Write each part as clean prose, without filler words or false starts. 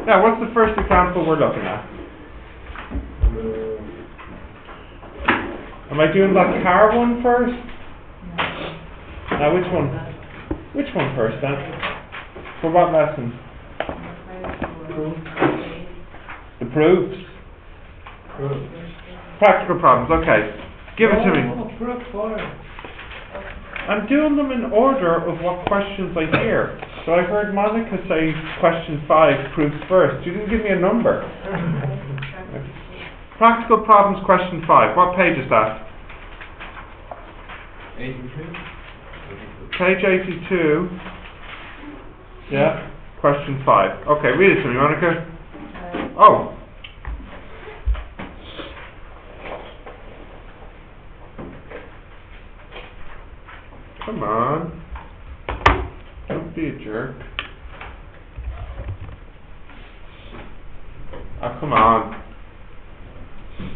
Now, what's the first example we're looking at? Am I doing that car one first? Now, which one? Which one first then? For what lesson? The proofs. Practical problems. Okay, give it to me. I'm doing them in order of what questions I hear. So I heard Monica say question 5, proofs first. You didn't give me a number. Practical problems, question 5. What page is that? 82. Page 82. Yeah. Question 5. Okay, read it to me, Monica. Oh. Come on. Don't be a jerk. Oh, come on.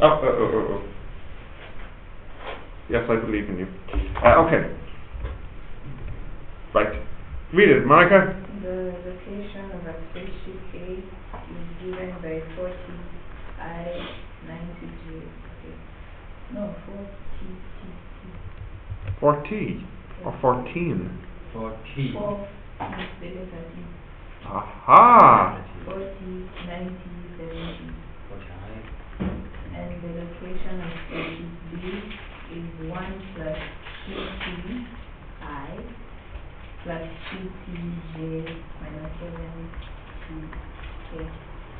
Oh. Yes, I believe in you. Okay. Right. Read it, Monica. The location of a spaceship A is given by 40I90J. No, 40T. 4T or 14? 40. 4 is the letter T. Aha! 40, 90, 70. 49. And the location of spaceship B is 1 plus 2T I plus 2Tj minus 7T.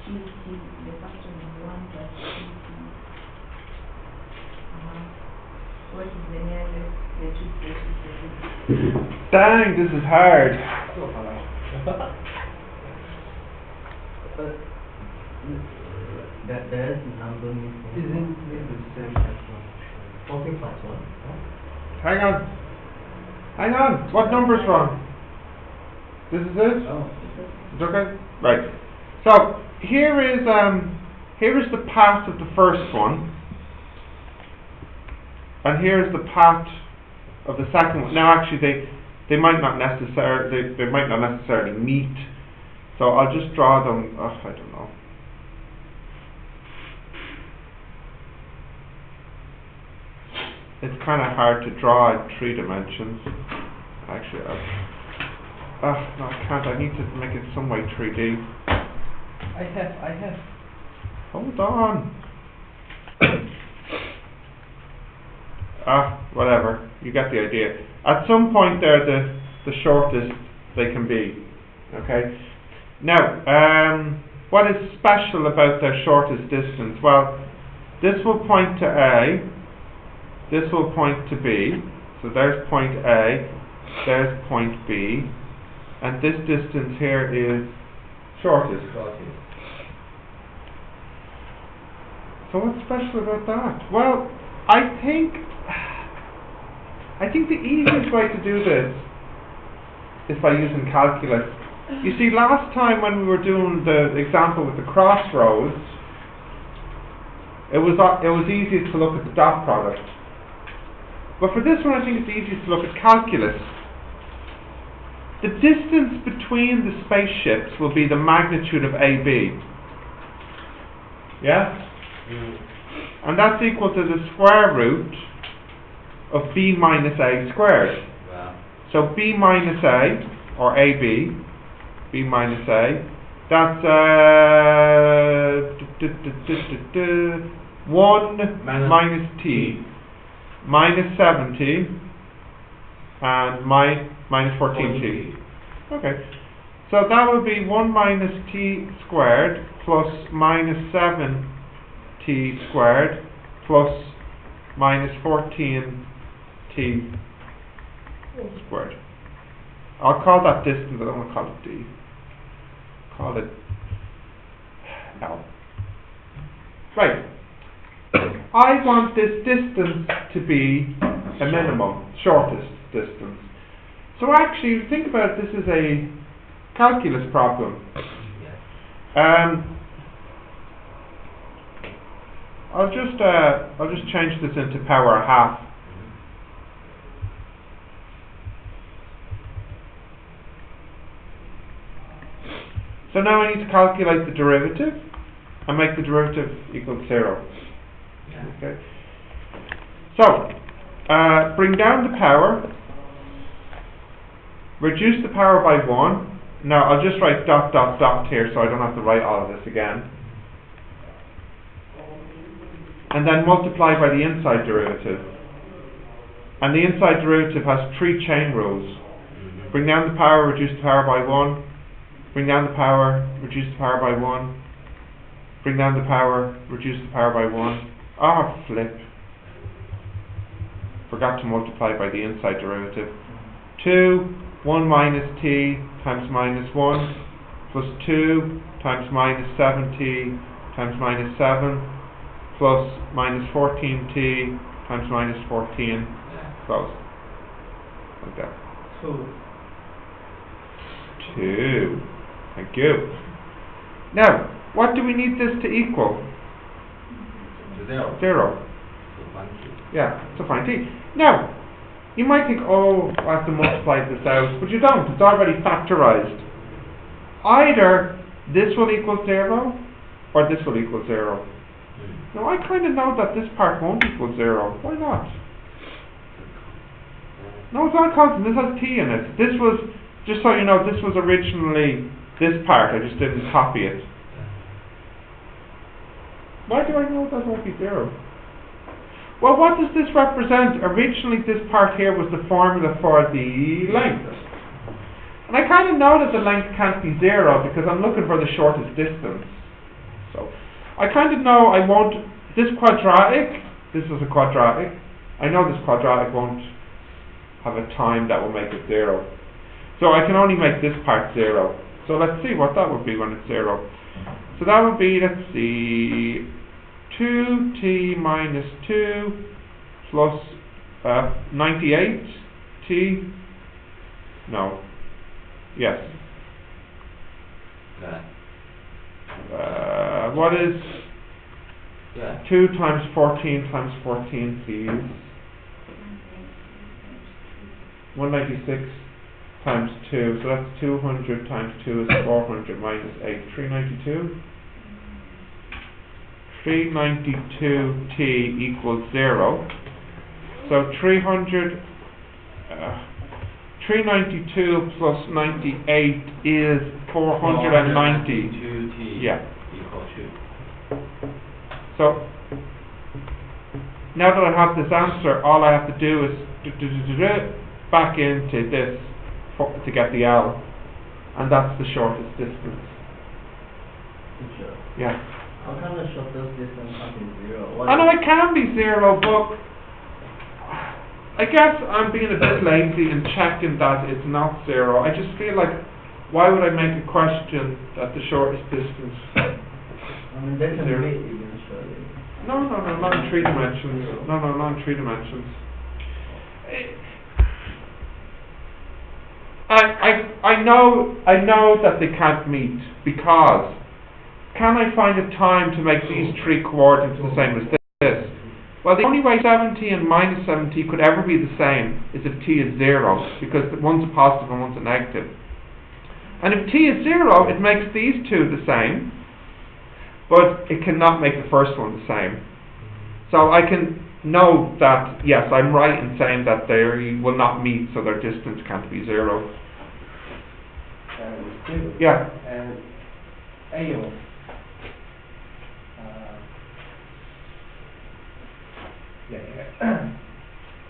2T, the function is 1 plus 2T. What is the nearest the two spaceships? Dang, this is hard. There is number missing. Isn't it the same as 1? 14 plus 1. Hang on. What number's wrong? This is it? Oh. It's okay? Right. So, here is the path of the first one. And here's the path of the second one. Now, actually, they might not necessarily meet. So I'll just draw them. I don't know. It's kind of hard to draw in 3 dimensions. Actually, no, I can't. I need to make it some way 3D. I have. Hold on. Whatever. You get the idea. At some point they're the shortest they can be. Okay? Now, what is special about their shortest distance? Well, this will point to A, this will point to B, so there's point A, there's point B, and this distance here is shortest. So what's special about that? Well, I think the easiest way to do this is by using calculus. You see, last time when we were doing the example with the crossroads, it was easiest to look at the dot product. But for this one, I think it's easiest to look at calculus. The distance between the spaceships will be the magnitude of AB. Yeah? And that's equal to the square root of b minus a squared. Wow. So b minus a, or ab, b minus a, that's 1 minus t, minus 7t, and minus 14t. Okay. So that will be 1 minus t squared plus minus 7t squared plus minus 14t squared. I'll call that distance, I don't want to call it d. Call it L. Right. I want this distance to be a minimum, shortest distance. So actually, if you think about it, this is a calculus problem. I'll just change this into power half. So now I need to calculate the derivative and make the derivative equal 0. Okay. So, bring down the power, reduce the power by 1. Now I'll just write dot dot dot here so I don't have to write all of this again. And then multiply by the inside derivative. And the inside derivative has 3 chain rules. Bring down the power, reduce the power by 1. Bring down the power, reduce the power by 1. Bring down the power, reduce the power by 1. Ah, flip. Forgot to multiply by the inside derivative. 2, 1 minus t times minus 1 plus 2 times minus 7t times minus 7 plus minus 14t times minus 14. Close. Like that. 2. Thank you. Now, what do we need this to equal? 0. Yeah, to find t. Now, you might think, oh, I have to multiply this out, but you don't. It's already factorized. Either this will equal 0, or this will equal 0. Now, I kind of know that this part won't equal 0. Why not? No, it's not constant. This has t in it. This was, just so you know, this was originally this part. I just didn't copy it. Why do I know that won't be 0? Well, what does this represent? Originally, this part here was the formula for the length. And I kind of know that the length can't be 0 because I'm looking for the shortest distance. So, I kind of know I won't, this quadratic, this is a quadratic, I know this quadratic won't have a time that will make it 0. So I can only make this part 0. So let's see what that would be when it's 0. So that would be, let's see, 2t minus 2 plus 98t. No. Yes. What is 2 times 14 times 14, please? 196 times 2. So that's 200 times 2 is 400 minus 8. 392. 392t equals 0. So 392 plus 98 is 490. 492t yeah. equal 2. So now that I have this answer, all I have to do is back into this to get the L, and that's the shortest distance. Yeah. How can the shortest distance be 0? I know it can be 0, but I guess I'm being a bit lazy in checking that it's not 0. I just feel like, why would I make a question that the shortest distance? I mean, they can meet eventually. No, not in 3 dimensions. No, not in 3 dimensions. I know that they can't meet because can I find a time to make these 3 coordinates the same as this? Well, the only way 70 and minus 70 could ever be the same is if t is 0, because one's a positive and one's a negative. And if t is 0, it makes these 2 the same, but it cannot make the first one the same. So I can know that, yes, I'm right in saying that they will not meet, so their distance can't be 0. Yeah. And AO.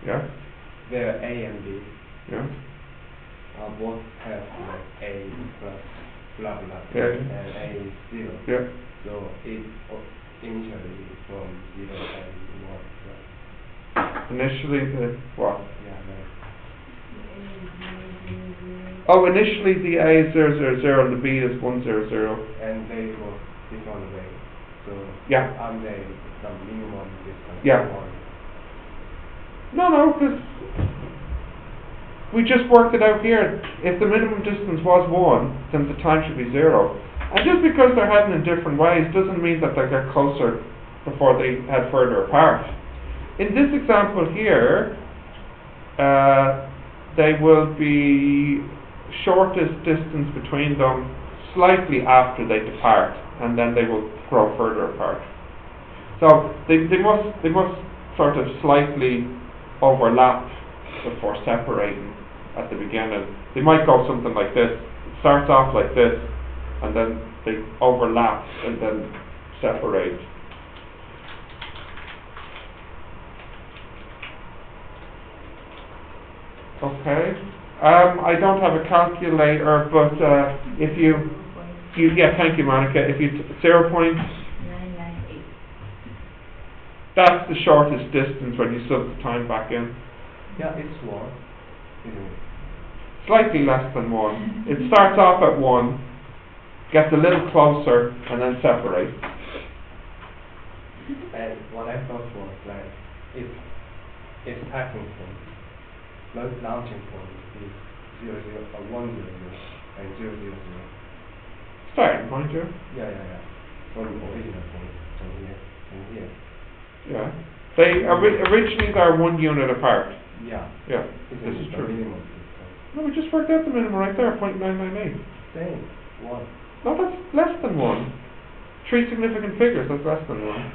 Yeah. Where A and B Yeah. both have like A plus blah blah Yeah. and A is 0. Yeah. So it initially from 0 and 1. Initially the what? Yeah, Oh, initially the A is 0, 0, 0 and the B is 1, 0, 0. and they work different way. So Yeah. are they the minimum distance? Yeah. No, because we just worked it out here. If the minimum distance was 1, then the time should be 0. And just because they're heading in different ways doesn't mean that they'll get closer before they head further apart. In this example here, they will be shortest distance between them slightly after they depart, and then they will grow further apart. So they must sort of slightly overlap before separating at the beginning. They might go something like this. It starts off like this, and then they overlap and then separate. Okay. I don't have a calculator, but if you yeah, thank you, Monica. If you 998. that's the shortest distance when you sub the time back in. Yeah, it's 1. Slightly less than 1. It starts off at 1, gets a little closer, and then separates. And what I thought was like, if starting point, launching point is 1 0 0 and 0 0 0. Starting point, yeah. Yeah. From original point, from here and here. Yeah. They originally they're 1 unit apart. Yeah. Yeah. This This is the true. minimum. No, we just worked out the minimum right there, 0.998. Same. 1. No, that's less than 1. 3 significant figures, that's less than 1.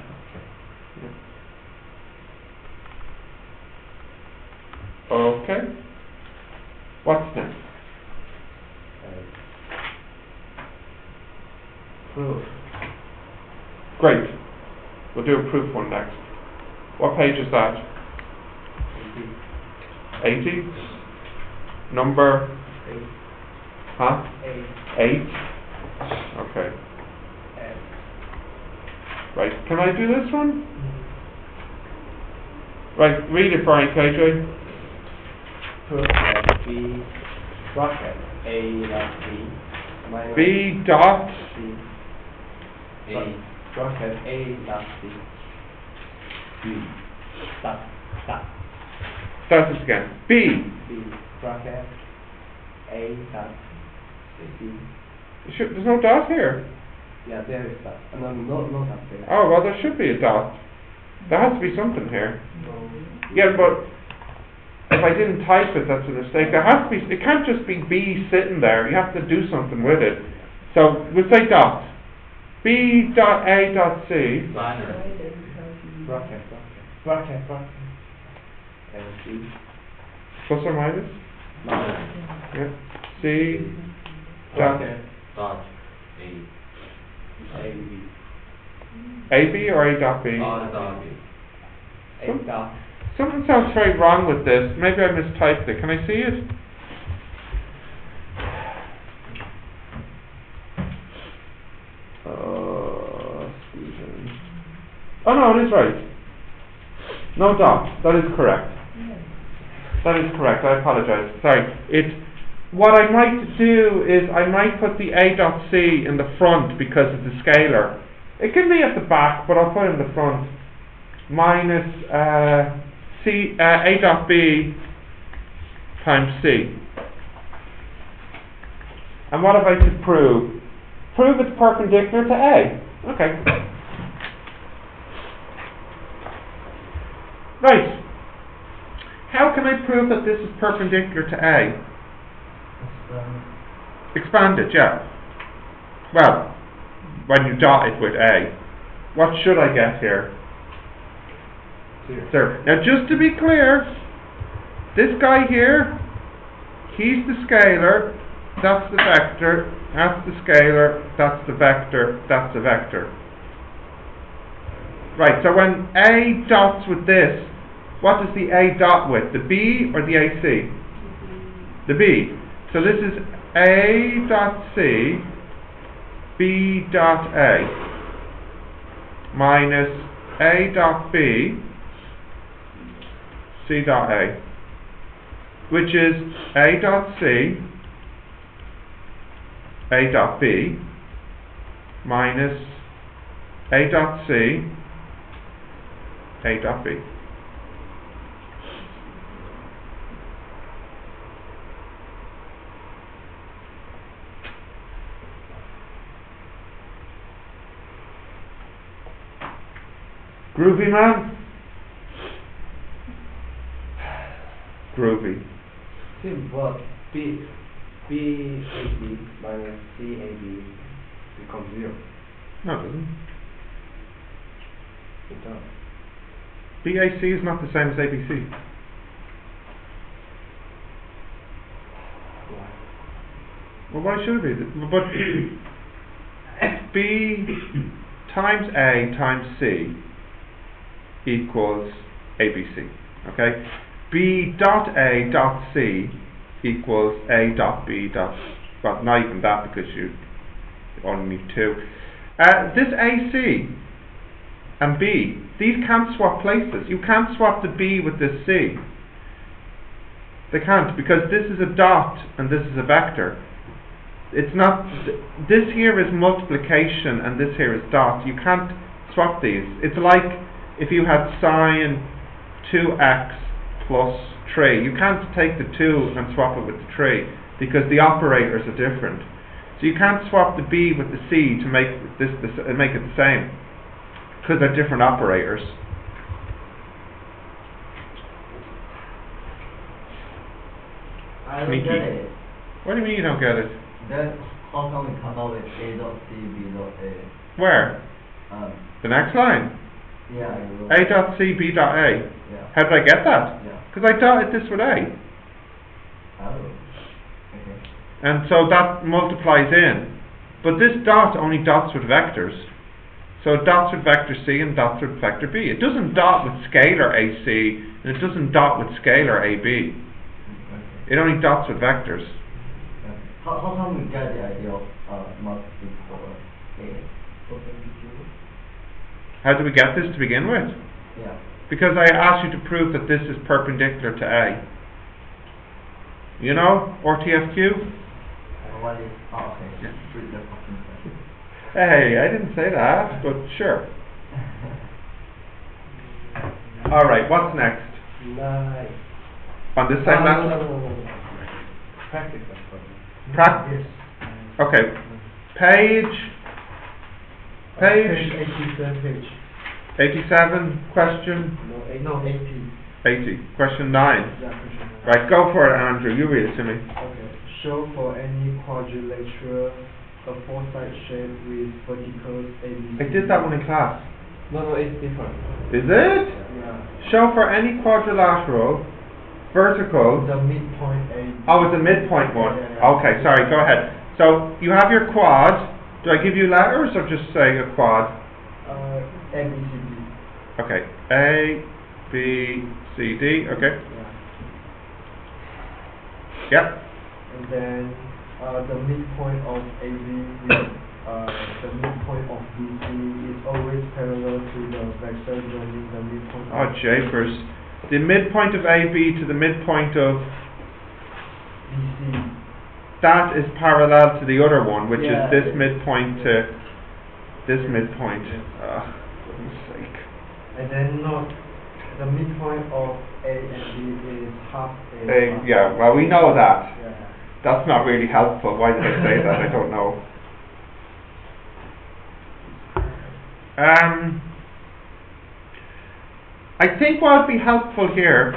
Okay. Okay. What's next? Proof. Great. We'll do a proof one next. What page is that? 80? Number? 8. Huh? 8. 8? Okay. Right. Can I do this one? Right. Read it for me, KJ. Proof that B bracket A dot B minus B dot C bracket A dot C B dot Start this again. B. B bracket A dot C. There's no dot here. Yeah, there is that. No dot there. Oh, well, there should be a dot. There has to be something here. Yeah, but if I didn't type it, that's a mistake. There has to be. It can't just be B sitting there. You have to do something with it. So we'll say dot. B dot A dot C. Bracket and C Plus or minus? minus Yeah. C dot bracket Dot A B A B or A dot B? dot A dot. Something sounds very wrong with this. Maybe I mistyped it. Can I see it? Oh no, it is right. No dot. That is correct. That is correct. I apologize. Sorry. What I might do is I might put the A dot C in the front because it's a scalar. It can be at the back, but I'll put it in the front. Minus C A dot B times C. And what have I to prove? Prove it's perpendicular to A. Okay. Right. How can I prove that this is perpendicular to A? Expand it, yeah. Well, when you dot it with A. What should I get here? 0. Now just to be clear, this guy here, he's the scalar, that's the vector, that's the scalar, that's the vector, that's the vector. Right, so when A dots with this, what does the A dot with? The B or the AC? The B. So this is A dot C, B dot A, minus A dot B, C dot A, which is A dot C, A dot B, minus A dot C, A dot B. Groovy, man? See what B BAC minus CAB becomes 0. No, it doesn't. It does. BAC is not the same as ABC. Why? Well, why should it be? But B times A times C equals ABC. Okay? B dot A dot C equals A dot B dot, well, not even that because you only need 2. This AC and B, these can't swap places. You can't swap the B with this C. They can't, because this is a dot and this is a vector. It's not, this here is multiplication and this here is dot. You can't swap these. It's like if you had sine 2x plus 3. You can't take the 2 and swap it with the 3 because the operators are different. So you can't swap the B with the C to make make it the same because they're different operators. I don't Sneaky. get it. What do you mean you don't get it? Then how come we come out with A dot C, B dot A? Where? The next line. Yeah, you A dot C, B dot A. Yeah. How did I get that? Yeah. Because I dotted this with A. Oh. Okay. And so that multiplies in. But this dot only dots with vectors. So it dots with vector C and dots with vector B. It doesn't dot with scalar AC and it doesn't dot with scalar AB. Okay. It only dots with vectors. Okay. How come we get the idea of multiplying for A? Perpendicular? How do we get this to begin with? Yeah. Because I asked you to prove that this is perpendicular to A. You know, RTFQ? What is? Oh, okay. Yeah. Read the fucking thing. Hey, I didn't say that, but sure. Alright, what's next? Nice. On this same No. lesson? Practice that problem. Practice. Okay. Page 87 page. 87, question No, 80. 80, question 9. Yeah, question 9. Right, go for it, Andrew. You read it to me. Okay. Show for any quadrilateral a four-side shape with verticals ABC. I did that one in class. No, it's different. Is it? Yeah. Show for any quadrilateral vertical. The midpoint A. Oh, it's a midpoint one. Yeah. Okay, sorry, go ahead. So you have your quad. Do I give you letters or just say a quad? A, B, C, D. Okay, A, B, C, D. Okay. Yeah. Yep. And then the midpoint of AB with the midpoint of BC is always parallel to the vector joining the midpoint Oh, of japers. The midpoint of AB to the midpoint of BC. that is parallel to the other one, which Yeah. is this midpoint to this midpoint. For goodness sake. And then the midpoint of A and B is half A. Yeah, well, we know that. Yeah. That's not really helpful. Why did I say that? I don't know. I think what would be helpful here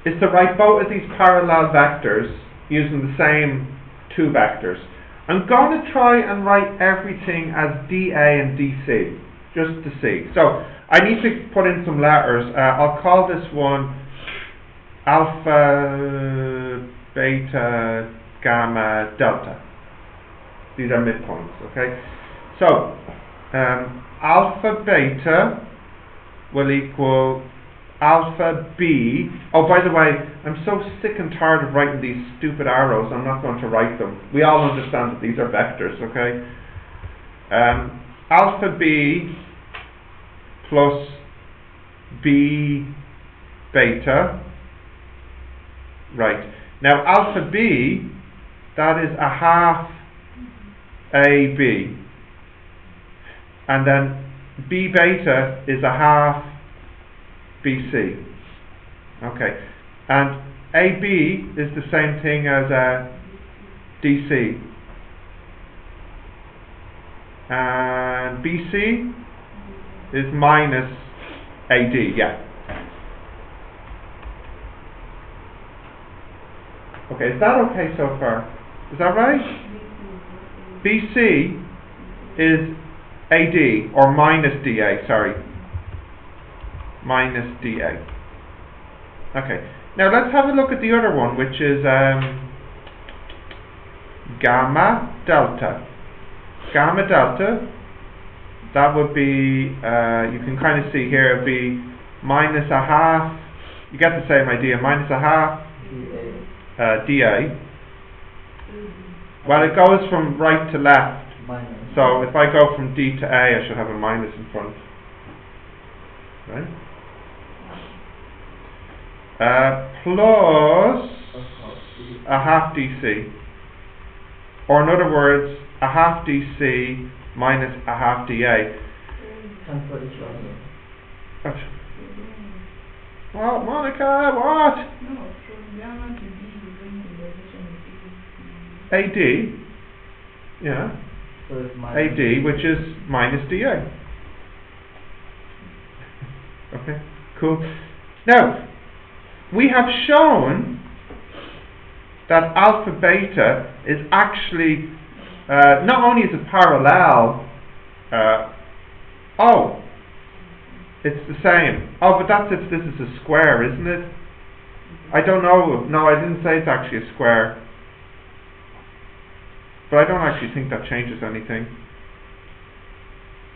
is to write both of these parallel vectors using the same two vectors. I'm going to try and write everything as DA and DC, just to see. So I need to put in some letters. I'll call this one alpha, beta, gamma, delta. These are midpoints, okay? So alpha beta will equal alpha b. Oh, by the way, I'm so sick and tired of writing these stupid arrows, I'm not going to write them. We all understand that these are vectors, okay? Alpha b plus b beta. Right. Now alpha b, that is a half AB. And then b beta is a half BC. Okay. And AB is the same thing as DC. And BC is minus AD, yeah. Okay, is that okay so far? Is that right? BC is AD, or minus DA, sorry. Minus DA. Okay, now let's have a look at the other one, which is gamma delta. Gamma delta, that would be, you can kind of see here, it would be minus a half, you get the same idea, minus a half DA. Well, it goes from right to left. Minus. So if I go from D to A, I should have a minus in front. Right? Plus a half DC. Or in other words, a half DC minus a half DA. Cancel each other. What? What, Monica? What? No, from gamma to D, you bring the position of AD. Yeah. So it's minus. AD, which is minus DA. Okay, cool. Now, we have shown that alpha beta is actually, not only is it parallel, it's the same. Oh, but that's if this is a square, isn't it? I don't know. No, I didn't say it's actually a square. But I don't actually think that changes anything.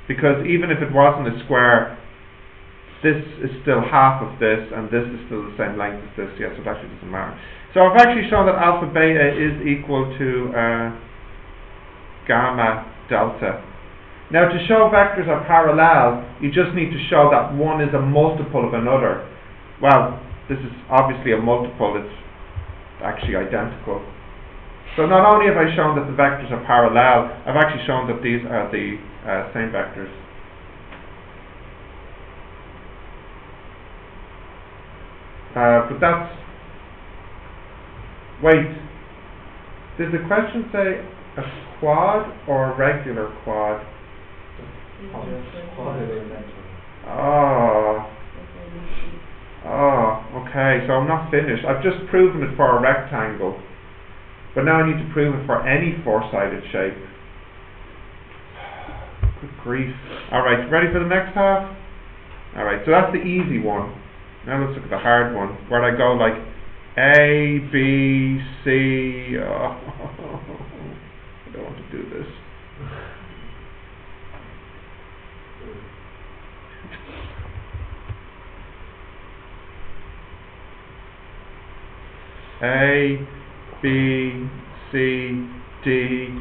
Because even if it wasn't a square, this is still half of this, and this is still the same length as this. Yes, it actually doesn't matter. So I've actually shown that alpha beta is equal to gamma delta. Now, to show vectors are parallel, you just need to show that one is a multiple of another. Well, this is obviously a multiple, it's actually identical. So not only have I shown that the vectors are parallel, I've actually shown that these are the same vectors. But that's... Wait. Did the question say a quad or a regular quad? Oh, okay, so I'm not finished. I've just proven it for a rectangle. But now I need to prove it for any four-sided shape. Good grief. Alright, ready for the next half? Alright, so that's the easy one. Now let's look at the hard one, where I go like A, B, C. Oh, I don't want to do this. A, B, C, D,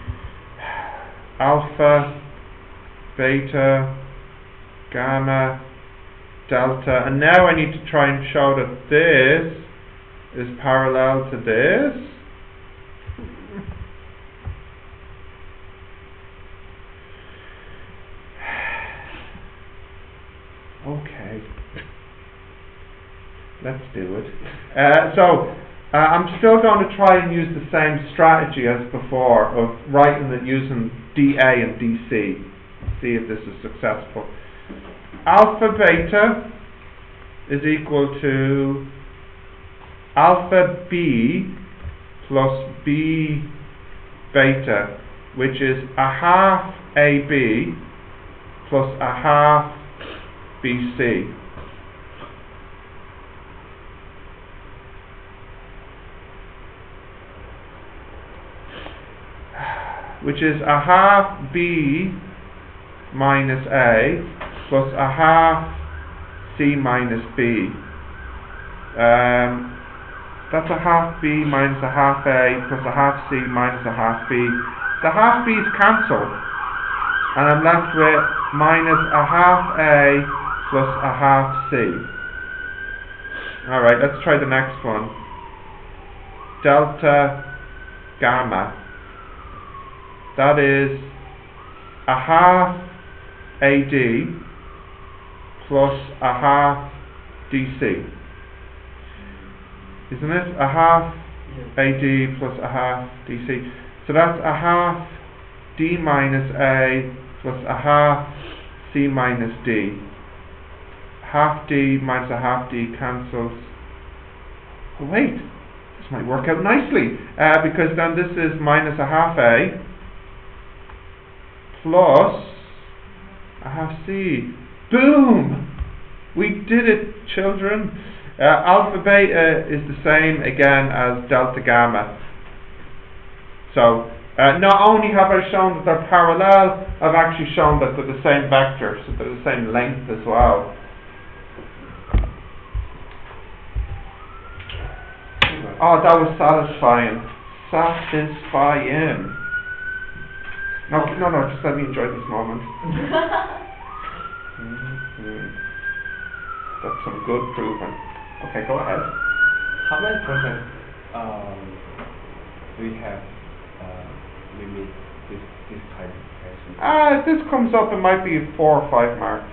alpha, beta, gamma, delta, and now I need to try and show that this is parallel to this. Okay, let's do it. I'm still going to try and use the same strategy as before of writing it using DA and DC. See if this is successful. Alpha beta is equal to alpha B plus B beta, which is a half AB plus a half BC. Which is a half B minus A plus a half C minus B. That's a half B minus a half A plus a half C minus a half B. The half B's cancel, and I'm left with minus a half A plus a half C. Alright, let's try the next one. Delta gamma. That is a half AD plus a half DC. Isn't it? A half AD plus a half DC. So that's a half D minus A plus a half C minus D. Half D minus a half D cancels. Oh, wait, This might work out nicely, because then this is minus a half A plus a half C. Boom! We did it, children. Alpha beta is the same again as delta gamma. So not only have I shown that they're parallel, I've actually shown that they're the same vector, so they're the same length as well. Oh, that was satisfying. Satisfying. No, just let me enjoy this moment. That's some good proving. Okay, go ahead. How many percent do we have limit this kind of question? If this comes up, it might be 4 or 5 marks.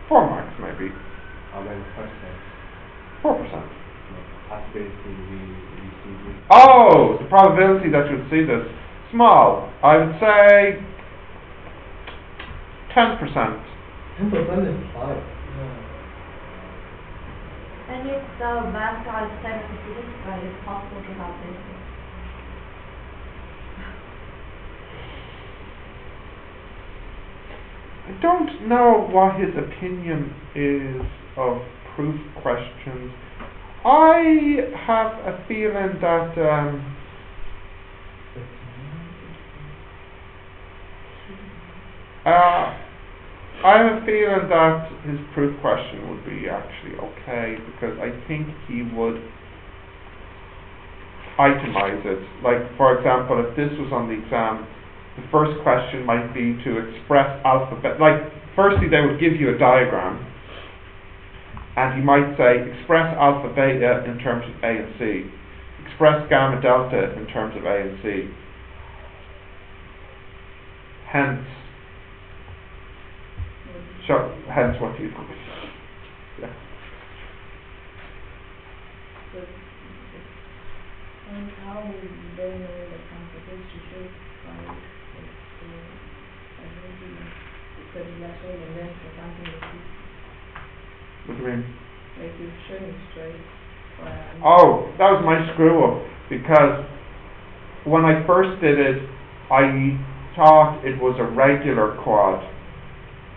4 marks, maybe. How many percent? 4%. Possibility we see this? Oh, the probability that you'll see this. Small. I would say 10%. 10% is high. And if the vector is satisfied, it's possible to have this. I don't know what his opinion is of proof questions. I have a feeling that his proof question would be actually okay, because I think he would itemize it. Like, for example, if this was on the exam, the first question might be to express alphabet. Like, firstly, they would give you a diagram, and he might say, express alpha beta in terms of A and C. Express gamma delta in terms of A and C. Hence what do you think? Yeah. And how will they know the consequence to show five? Because you are showing the length for something like this. What do you mean? Like you've shown it straight. Oh, that was my screw up, because when I first did it, I thought it was a regular quad.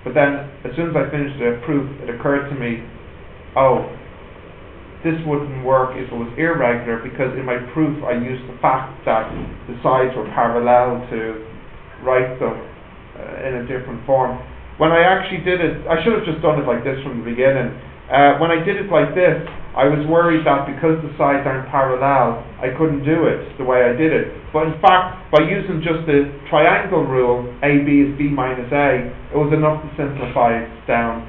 But then, as soon as I finished the proof, it occurred to me, oh, this wouldn't work if it was irregular, because in my proof I used the fact that the sides were parallel to write them in a different form. When I actually did it, I should have just done it like this from the beginning. When I did it like this, I was worried that because the sides aren't parallel, I couldn't do it the way I did it. But in fact, by using just the triangle rule, AB is B minus A, it was enough to simplify it down.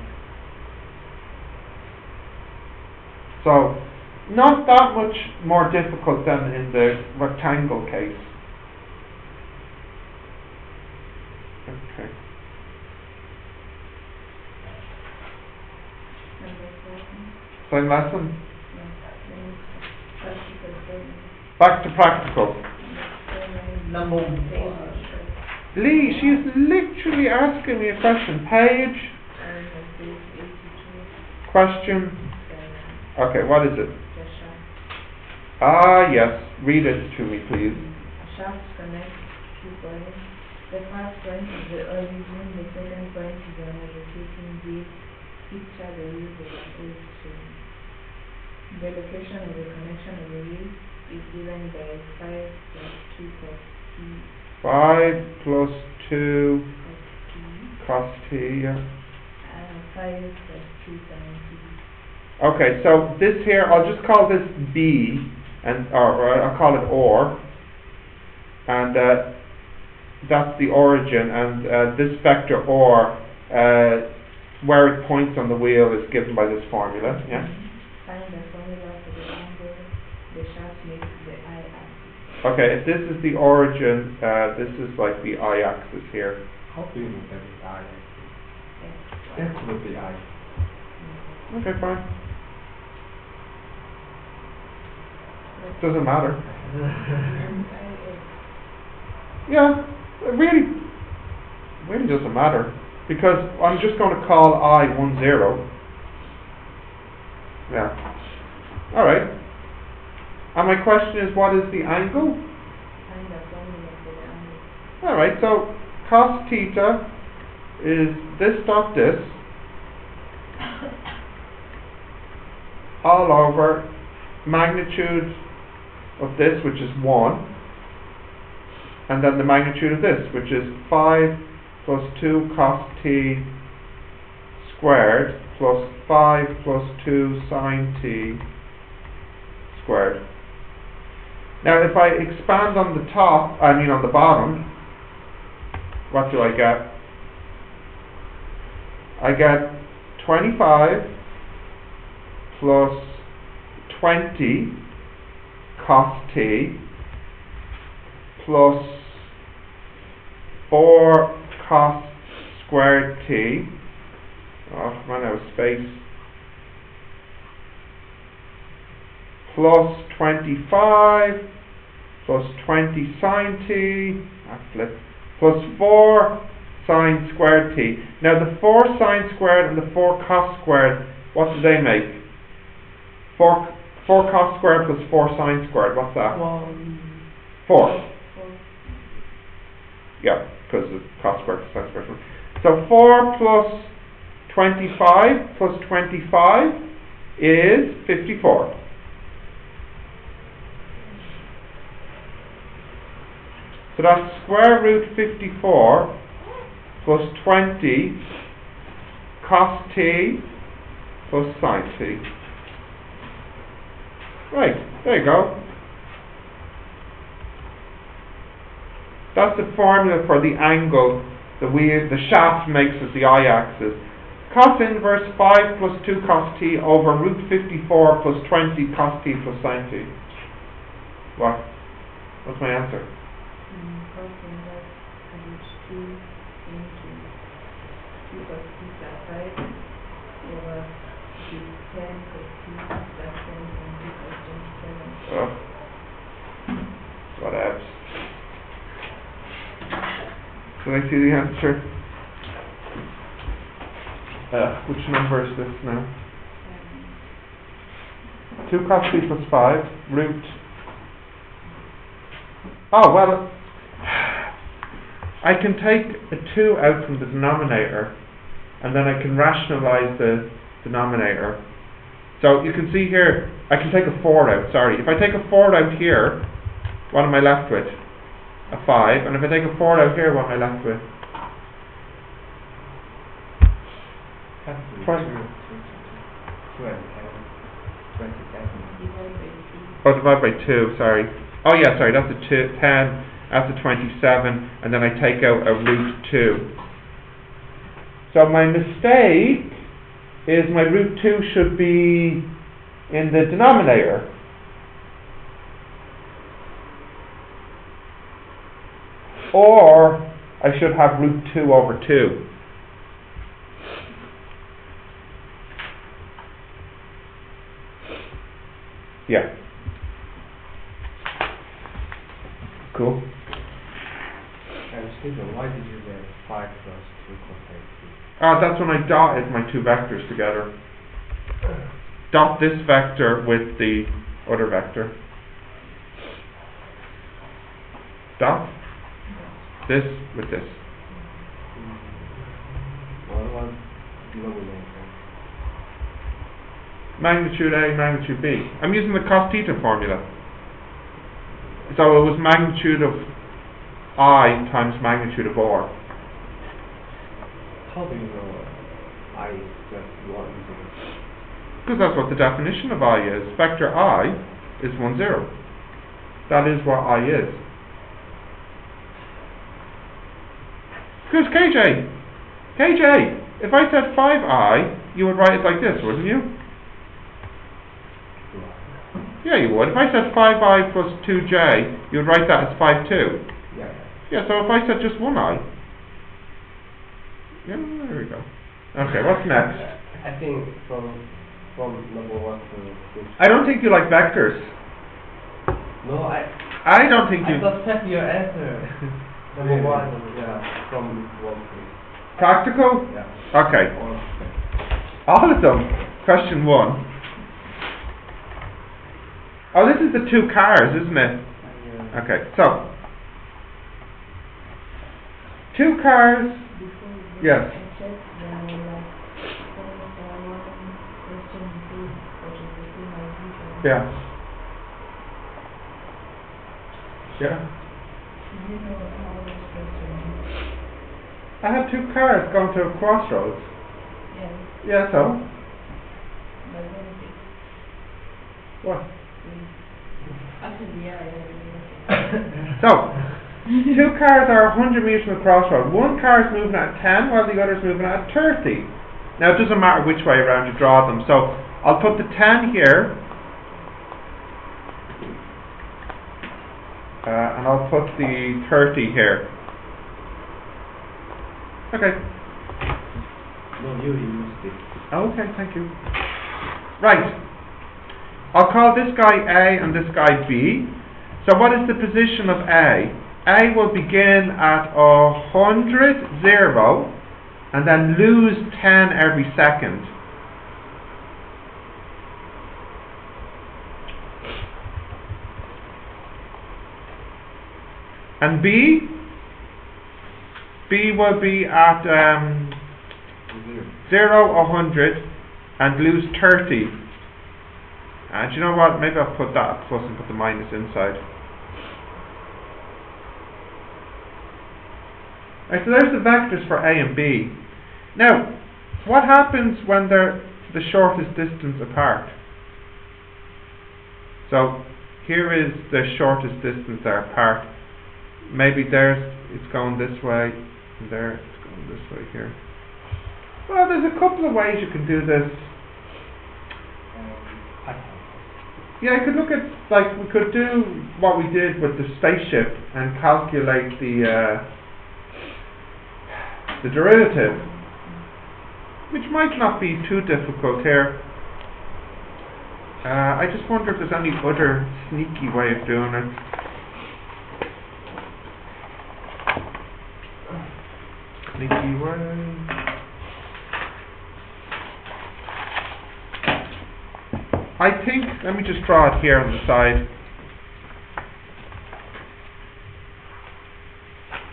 So, not that much more difficult than in the rectangle case. Okay. Same lesson? Back to practical. Number 1. Lee, she's literally asking me a question. Page? Question? Okay, what is it? Yes. Read it to me, please. A shaft connects 2 points. The first point is the origin, the second point is the rotating disc. Picture the wheel of the illustration. The location of the connection of the wheel is given by 5 plus 2 cos t. 5 plus 2 cos t, yeah. 5 plus 2 sin t. Okay, so this here, I'll just call this B, or I'll call it OR, and that's the origin, and this vector OR, where it points on the wheel is given by this formula, yeah? Find the formula for the angle the shaft makes the I-axis. Okay, if this is the origin, this is like the I-axis here. How do you know that is I? Yes. That could be I. Okay, fine. Doesn't matter. Yeah, it really doesn't matter, because I'm just going to call I 10. Yeah. Alright. And my question is, what is the angle? Find the formula for the angle. Alright, so cos theta is this dot this all over magnitude of this, which is 1, and then the magnitude of this, which is 5 plus 2 cos t squared plus 5 plus 2 sine t squared. Now if I expand on the top, on the bottom, what do I get? I get 25 plus 20 cos t plus 4 cos squared t. Oh, come on, out of space. Plus 25 plus 20 sine t, plus 4 sine squared t. Now the 4 sine squared and the 4 cos squared, what do they make? 4 cos squared plus 4 sine squared, what's that? 4. Yeah, because the cos squared plus sine squared. So 4 plus 25 plus 25 is 54. So that's square root 54 plus 20 cos t plus sine t. Right, there you go. That's the formula for the angle the shaft makes as the y-axis. Cos inverse 5 plus 2 cos t over root 54 plus 20 cos t plus sine t. What? What's my answer? Cos inverse root 2 into 2 cos t plus 5 over 10 cos t plus 10 and 2 cos 27. Oh. What else? Can I see the answer? Which number is this now? 2 cos t plus 5 root. Oh, well, I can take a 2 out from the denominator and then I can rationalize the denominator. So you can see here, I can take a 4 out, sorry. If I take a 4 out here, what am I left with? A 5. And if I take a 4 out here, what am I left with? 2 and 10, 27. Oh, divided by 2, sorry. Oh yeah, sorry, that's a 10, that's a 27, and then I take out a root 2. So my mistake is my root 2 should be in the denominator. Or I should have root 2 over 2. Yeah. Cool. And Stephen, why did you get 5 plus 2 cos t? That's when I dotted my two vectors together. Dot this vector with the other vector. Dot this with this. What was denominator? Magnitude A, magnitude B. I'm using the cos theta formula. So it was magnitude of I times magnitude of R. How do you know I is just 1 0? Because that's what the definition of I is. Vector I is 1, 0. That is what I is. Because KJ, if I said 5I, you would write it like this, wouldn't you? Yeah, you would. If I said 5I plus 2j, you would write that as 5, 2. Yeah. Yeah, so if I said just 1I, yeah, there we go. Okay, what's next? I think from number 1 to 6. I don't think you like vectors. No, I don't think I you... suspect your answer. Number Really? 1, yeah, from 1 to Practical? yeah. Okay. All of them. Question 1. Oh, this is the two cars, isn't it? Okay, so 2 cars. Before Yes. I check the like one question two, which is the same as usual. Yeah. Yeah. You know how this question is. I had 2 cars going to a crossroads. Yeah, Yeah, so but then it's what? actually yeah. So 2 cars are 100 meters from the crossroad. One car is moving at 10 while the other is moving at 30. Now it doesn't matter which way around you draw them. So I'll put the 10 here, and I'll put the 30 here. Okay. No, you used it. Okay, thank you. Right. I'll call this guy A and this guy B. So what is the position of A? A will begin at 100, 0, and then lose 10 every second. And B will be at 0, 100, and lose 30. And you know what? Maybe I'll put that plus and put the minus inside. Right, so there's the vectors for A and B. Now, what happens when they're the shortest distance apart? So, here is the shortest distance they're apart. Maybe it's going this way, and there it's going this way here. Well, there's a couple of ways you can do this. Yeah, I could look at, like, we could do what we did with the spaceship and calculate the derivative, which might not be too difficult here. I just wonder if there's any other sneaky way of doing it. Sneaky way. I think, let me just draw it here on the side.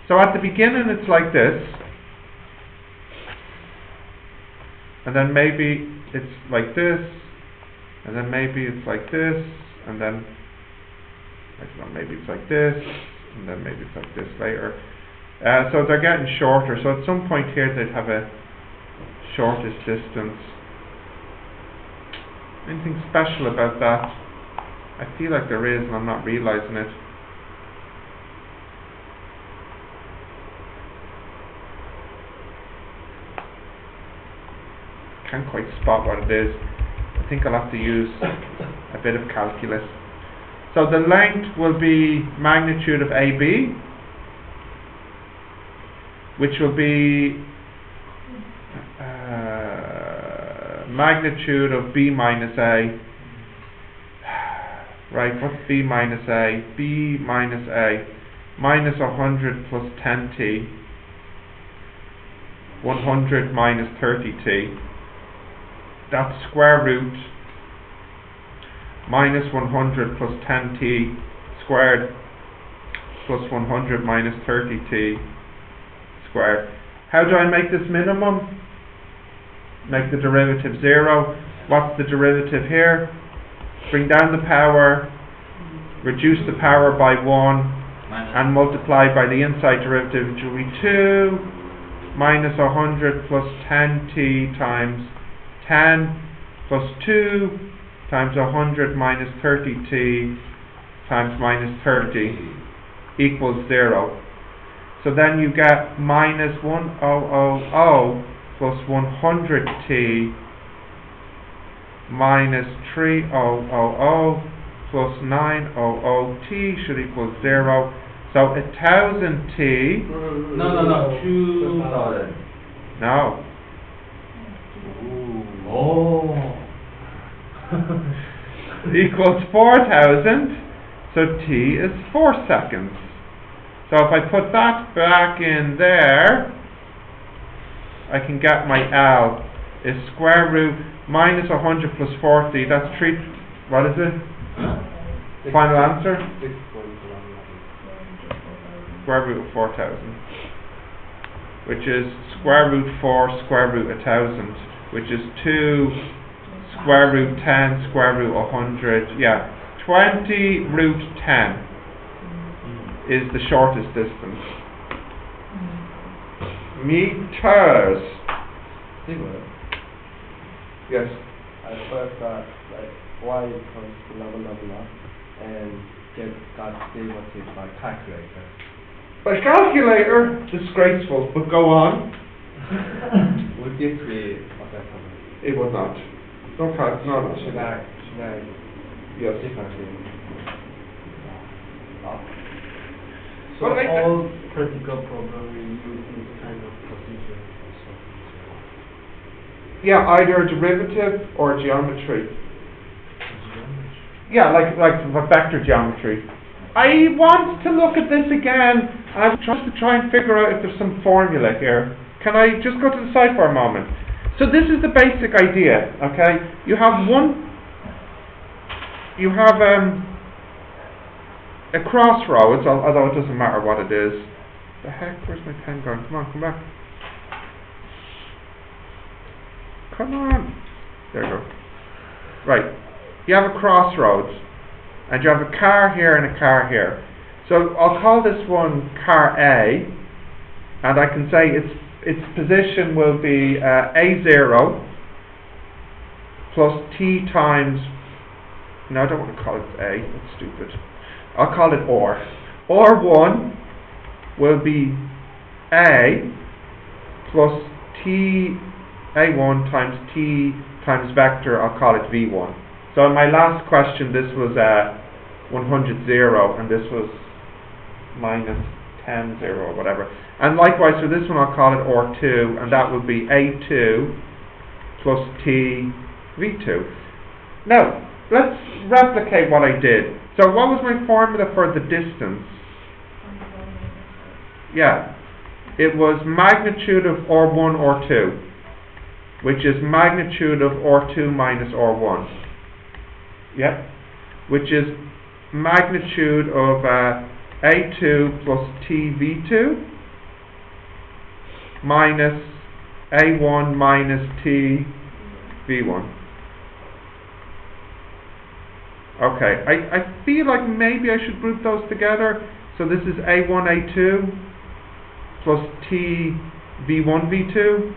So at the beginning it's like this. And then maybe it's like this, and then maybe it's like this, and then I don't know, maybe it's like this, and then maybe it's like this later. So they're getting shorter. So at some point here they'd have a shortest distance. Anything special about that? I feel like there is, and I'm not realizing it. Can't quite spot what it is. I think I'll have to use a bit of calculus. So the length will be magnitude of AB, which will be magnitude of B minus A. Right, what's B minus A? B minus A minus 100 plus 10t, 100 minus 30t. That's square root minus 100 plus 10t squared plus 100 minus 30t squared. How do I make this minimum? Make the derivative 0. What's the derivative here? Bring down the power, reduce the power by 1, and multiply by the inside derivative, which will be 2 minus 100 plus 10t times 10 plus 2 times 100 minus 30t times minus 30 equals 0. So then you get minus 1000 plus 100t minus 3000 plus 900t should equal 0. So 1000t. No. 2000. No. Oh. Equals 4000. So t is 4 seconds. So if I put that back in there, I can get my L is square root minus 100 plus 40. That's 3. What is it? Huh? Final answer? 6.1. Square root of 4,000. Which is square root 4 square root 1,000. Which is 2 square root 10 square root 100. Yeah. 20 root 10 is the shortest distance. Meters. Yes. I first got like y equals blah blah blah and got derivative by calculator. By calculator, disgraceful, but go on. Would this be acceptable? It would not. No, no. Should I Yes. differently? So Well, all practical programming use this kind of procedure for solving the Yeah, either derivative or geometry. geometry. Yeah, like vector geometry. I want to look at this again. I'm trying to figure out if there's some formula here. Can I just go to the side for a moment? So this is the basic idea, okay? You have a crossroads, although it doesn't matter what it is. The heck, where's my pen going? Come on, come back. Come on. There you go. Right. You have a crossroads, and you have a car here and a car here. So I'll call this one car A, and I can say its position will be A0 plus T times, no, I don't want to call it A, that's stupid. I'll call it OR. OR1 will be A plus T A1 times T times vector, I'll call it V1. So in my last question this was 100 0 and this was minus 10 0 or whatever. And likewise for this one I'll call it OR2 and that would be A2 plus T V2. Now let's replicate what I did. So what was my formula for the distance? Yeah, it was magnitude of R1, R2, which is magnitude of R2 minus R1. Yep, which is magnitude of A2 plus TV2 minus A1 minus TV1. Okay, I feel like maybe I should group those together. So this is A1, A2 plus T V1, V2.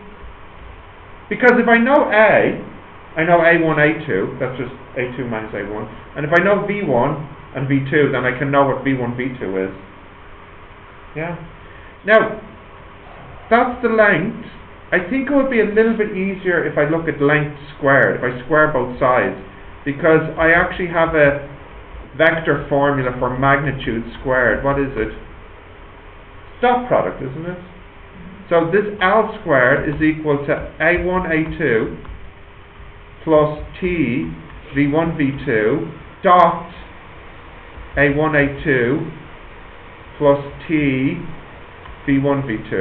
Because if I know A, I know A1, A2, that's just A2 minus A1. And if I know V1 and V2, then I can know what V1, V2 is. Yeah? Now, that's the length. I think it would be a little bit easier if I look at length squared, if I square both sides. Because I actually have a vector formula for magnitude squared. What is it? Dot product, isn't it? So this L squared is equal to A1, A2 plus T V1, V2 dot A1, A2 plus T V1, V2.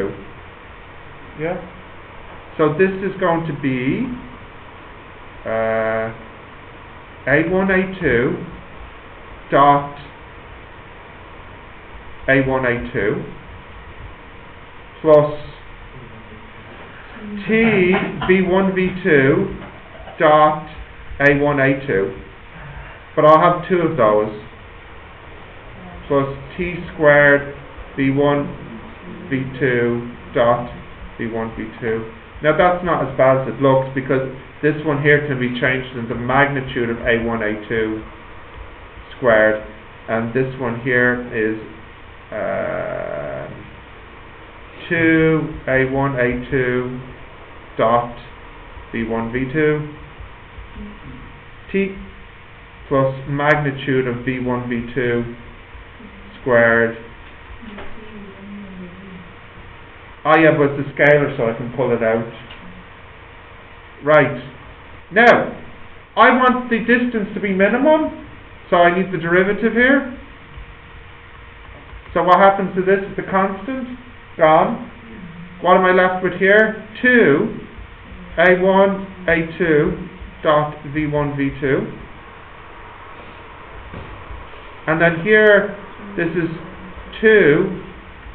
Yeah? So this is going to be A1, A2 dot A1, A2 plus T V1, V2 dot A1, A2. But I'll have two of those. Plus T squared V1, V2 dot V1, V2. Now that's not as bad as it looks because this one here can be changed into magnitude of A1, A2 squared, and this one here is 2 A1, A2 dot V1, V2 T plus magnitude of V1, V2 squared. Oh yeah, but it's a scalar so I can pull it out. Right. Now, I want the distance to be minimum, so I need the derivative here. So what happens to this is the constant? Gone. What am I left with here? 2 A1, A2 dot V1, V2 And then here, this is 2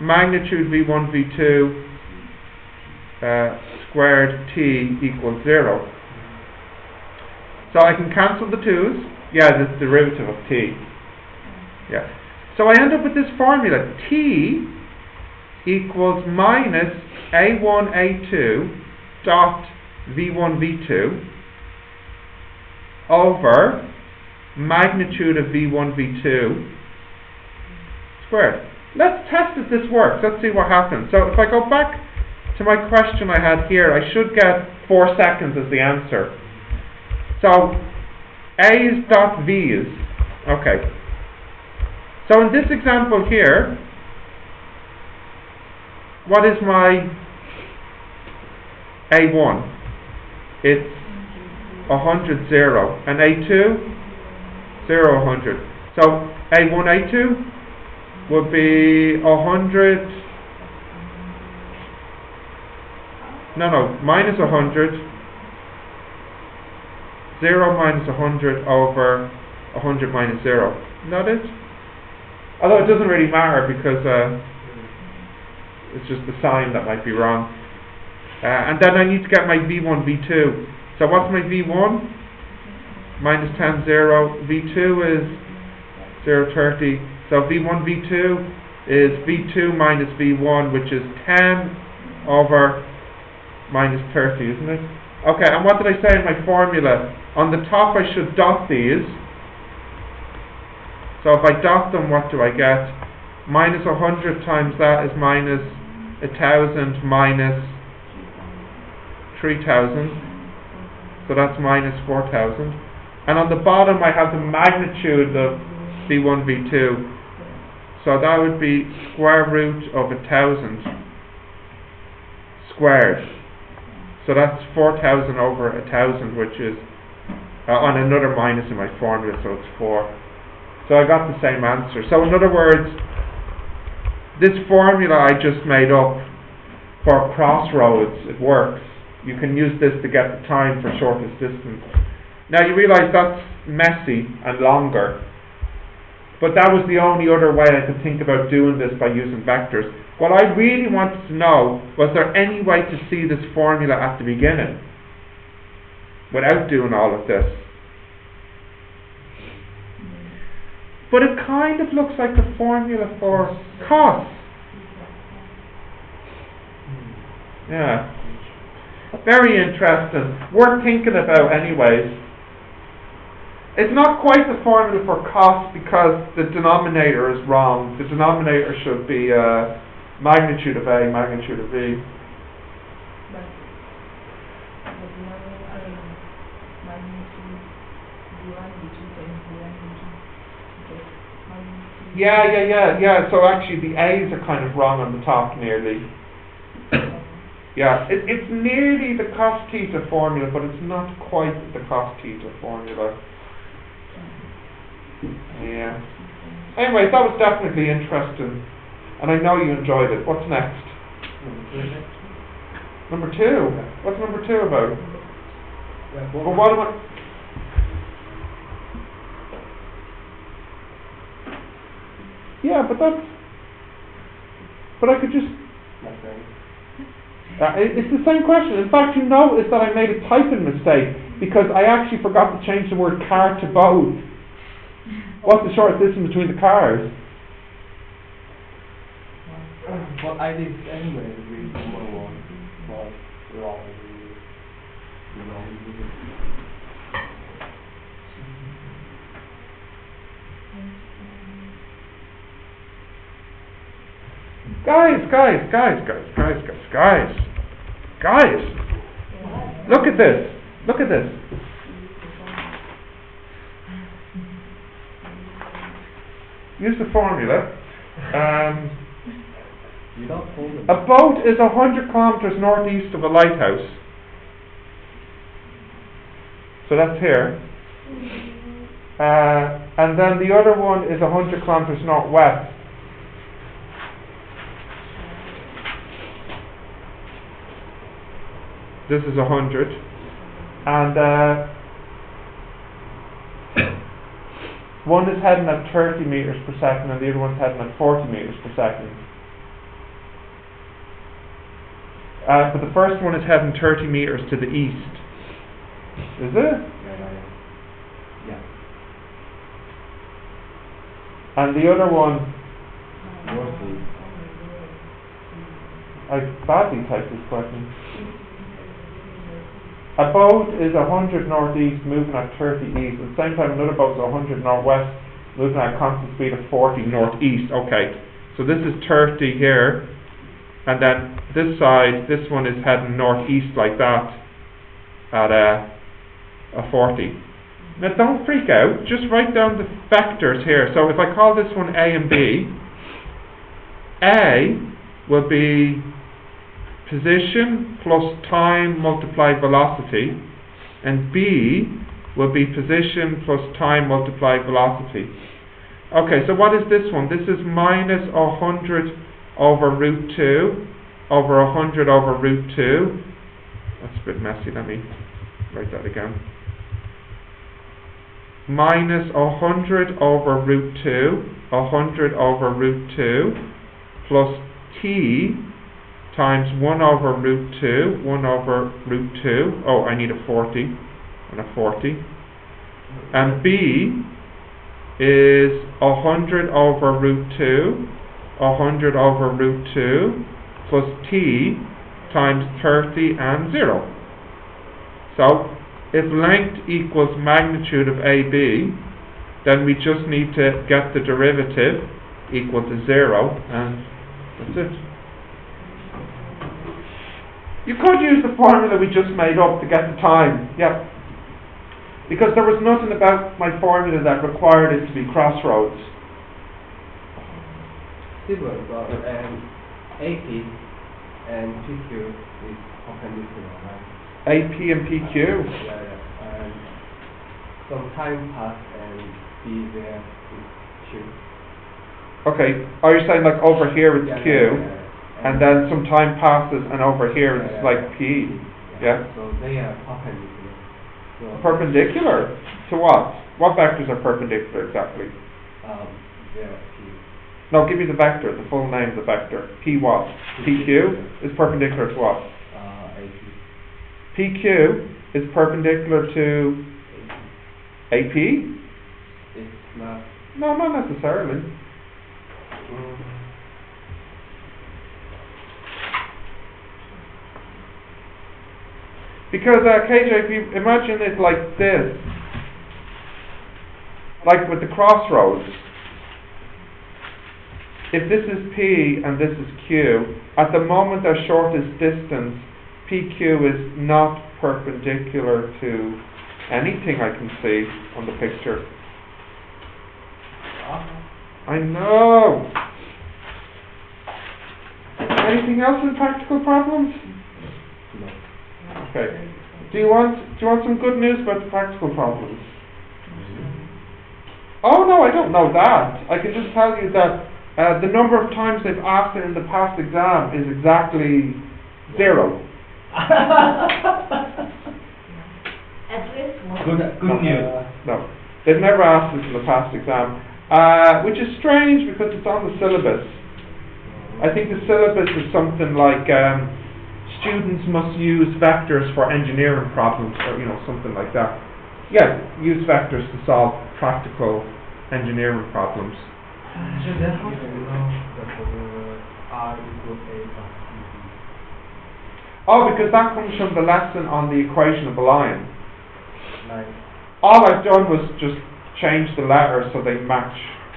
magnitude V1, V2 squared t equals 0. So I can cancel the 2's. Yeah, this is the derivative of t. Yeah. So I end up with this formula. T equals minus A1, A2 dot V1, V2 over magnitude of V1, V2 squared. Let's test if this works. Let's see what happens. So if I go back to my question I had here, I should get 4 seconds as the answer. So A's dot V's. Okay. So in this example here, what is my A1? It's 100, 0. And A2? 0, 100. So A1, A2 would be 100. No, minus 100. 0 minus 100 over 100 minus 0. Isn't that it? Although it doesn't really matter because it's just the sign that might be wrong. And then I need to get my V1, V2. So what's my V1? Minus 10, 0. V2 is 0, 30. So V1, V2 is V2 minus V1, which is 10 over minus 30, isn't it? Okay, and what did I say in my formula? On the top I should dot these. So if I dot them, what do I get? Minus 100 times that is minus 1,000 minus 3,000. So that's minus 4,000. And on the bottom I have the magnitude of V1, V2. So that would be square root of 1,000 squared. So that's 4,000 over 1,000, which is on another minus in my formula, so it's 4. So I got the same answer. So in other words, this formula I just made up for crossroads, it works. You can use this to get the time for shortest distance. Now you realise that's messy and longer, but that was the only other way I could think about doing this by using vectors. What I really wanted to know, was there any way to see this formula at the beginning without doing all of this? But it kind of looks like the formula for cos. Yeah. Very interesting. Worth thinking about anyways. It's not quite the formula for cos because the denominator is wrong. The denominator should be magnitude of A, magnitude of V. Yeah. So actually the A's are kind of wrong on the top nearly. Yeah, it's nearly the cos theta formula, but it's not quite the cos theta formula. Yeah. Anyway, that was definitely interesting, and I know you enjoyed it. What's next? Number 2. What's number 2 about? Well, what am I? Yeah, but I could just. It's the same question. In fact, you notice that I made a typing mistake because I actually forgot to change the word car to boat. What's the shortest distance between the cars? Well, I did anyway. Read number 1. Well, wrong. Guys. Look at this. Use the formula. A boat is 100 kilometers northeast of a lighthouse. So that's here. And then the other one is 100 kilometers northwest. This is 100. And One is heading at 30 meters per second and the other one's heading at 40 meters per second. But the first one is heading 30 meters to the east. Is it? Yeah. And the other one, Northeast. I badly typed this question. A boat is 100 northeast moving at 30 east. At the same time, another boat is 100 northwest moving at a constant speed of 40 northeast. Okay, so this is 30 here, and then this side, this one is heading northeast like that at a 40. Now don't freak out, just write down the vectors here. So if I call this one A and B, A will be position plus time multiplied velocity, and B will be position plus time multiplied velocity. Okay, so what is this one? This is minus 100 over root 2 over 100 over root 2. That's a bit messy, let me write that again. Minus 100 over root 2, 100 over root 2, plus T times 1 over root 2, 1 over root 2. Oh, I need a 40 and a 40. And B is 100 over root 2, 100 over root 2, plus T times 30 and 0. So, if length equals magnitude of AB, then we just need to get the derivative equal to 0, and that's it. You could use the formula we just made up to get the time, yeah. Because there was nothing about my formula that required it to be crossroads. Similar, but AP and PQ is perpendicular, right? AP and PQ? Yeah. And some time passed and B there is Q. Okay, are you saying like over here it's Q, And and then some time passes and over here it's like P, yeah? So they are perpendicular. So Perpendicular? To what? What vectors are perpendicular exactly? there P. No, give me the vector, the full name of the vector. P what? PQ is perpendicular to what? AP. PQ is perpendicular to AP? It's not. No, not necessarily. Because KJ, if you imagine it like this, like with the crossroads, if this is P and this is Q, at the moment their shortest distance, PQ is not perpendicular to anything I can see on the picture. I know. Anything else in practical problems? No. Okay. Do you want some good news about the practical problems? Oh no, I don't know that. I can just tell you that the number of times they've asked it in the past exam is exactly 0. At least one. Good news. No, they've never asked this in the past exam, which is strange because it's on the syllabus. I think the syllabus is something like students must use vectors for engineering problems, or something like that. Yeah, use vectors to solve practical engineering problems. So then how do you know that R equals A plus B? Oh, because that comes from the lesson on the equation of a line. Like. All I've done was just change the letters so they match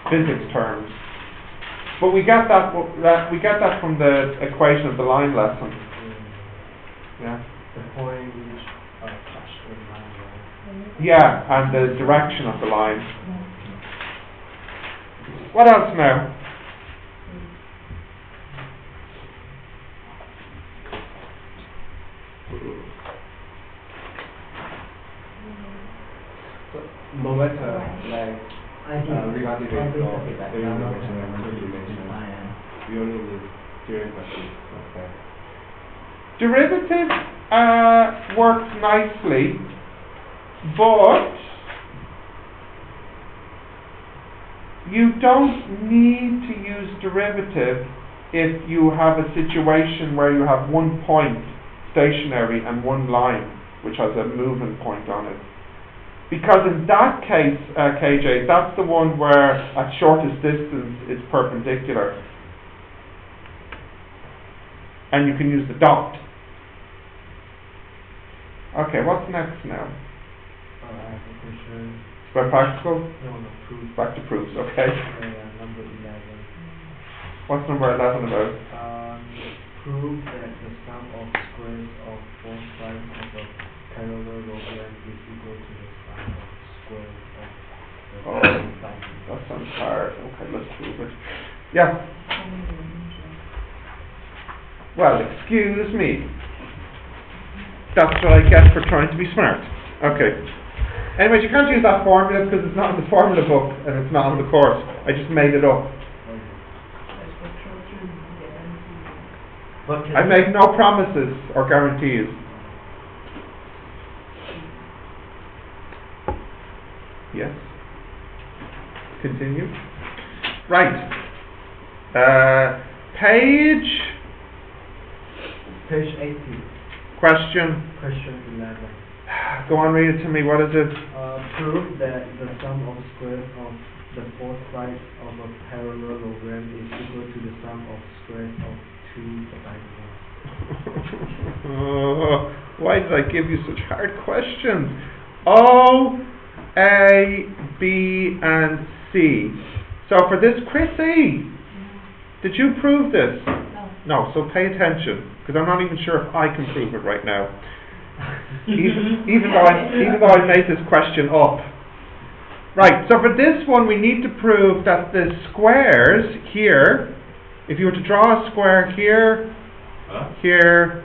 physics terms. But we get that from the equation of the line lesson. Yeah. The point which touch the line, right? Yeah, and the direction of the line. What else now? So no matter like I think regarding the I think law, okay, that the now dimension and I three-dimension, we only need derivatives. Okay. Derivative works nicely, but you don't need to use derivative if you have a situation where you have one point stationary and one line which has a moving point on it. Because in that case, KJ, that's the one where at shortest distance it's perpendicular. And you can use the dot. Okay, what's next now? I have a question. By practical? No, proof. Back to proofs, okay. Number 11. What's number 11 about? Prove that the sum of squares of both sides of a parallelogram is equal to the sum of squares of the same side. That sounds hard. Okay, let's prove it. Yeah. Well, excuse me. That's what I get for trying to be smart. Okay. Anyways, you can't use that formula because it's not in the formula book and it's not on the course. I just made it up. I make no promises or guarantees. Yes. Continue. Right. Page 80. Question. Question 11. Go on, read it to me. What is it? Prove that the sum of squares of the four sides of a parallelogram is equal to the sum of squares of two diagonals. Why did I give you such hard questions? O, A, B, and C. So for this, Chrissy, did you prove this? No, so pay attention, because I'm not even sure if I can prove it right now. even though I made this question up. Right, so for this one we need to prove that the squares here, if you were to draw a square here, here,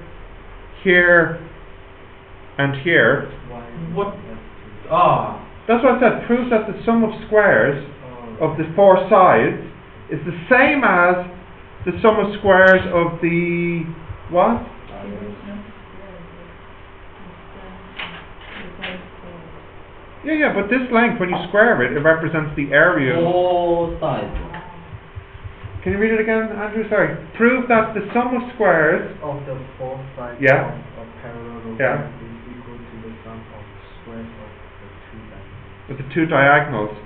here, and here. What? That's what I said, proves that the sum of squares of the four sides is the same as the sum of squares of the what? Yeah, but this length, when you square it, it represents the area. Four sides. Can you read it again, Andrew? Sorry. Prove that the sum of squares of the four sides of parallelogram is equal to the sum of squares of the two diagonals.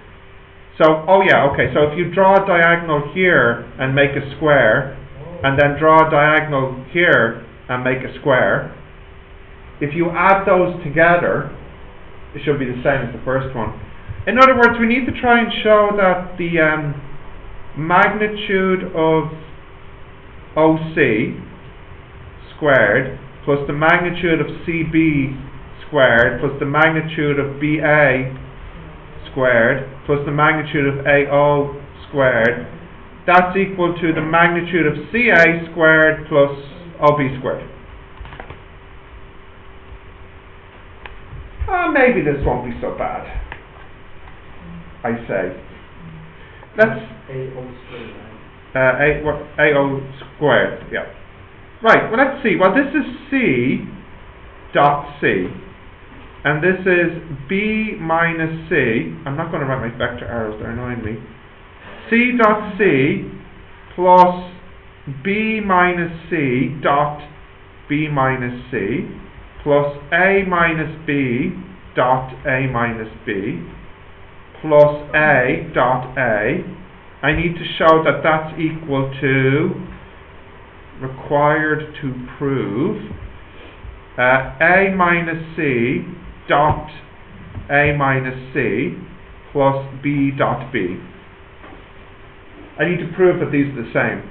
So, so if you draw a diagonal here and make a square, and then draw a diagonal here and make a square, if you add those together, it should be the same as the first one. In other words, we need to try and show that the magnitude of OC squared plus the magnitude of CB squared plus the magnitude of BA squared plus the magnitude of AO squared, that's equal to the magnitude of CA squared plus OB squared. Maybe this won't be so bad, I say. Let's AO squared, right? AO squared, yeah. Right, well let's see. Well, this is C dot C, and this is B minus C. I'm not going to write my vector arrows, they're annoying me. C dot C plus B minus C dot B minus C plus A minus B dot A minus B plus A dot A. I need to show that that's equal to, required to prove, A minus C dot A minus C plus B dot B. I need to prove that these are the same.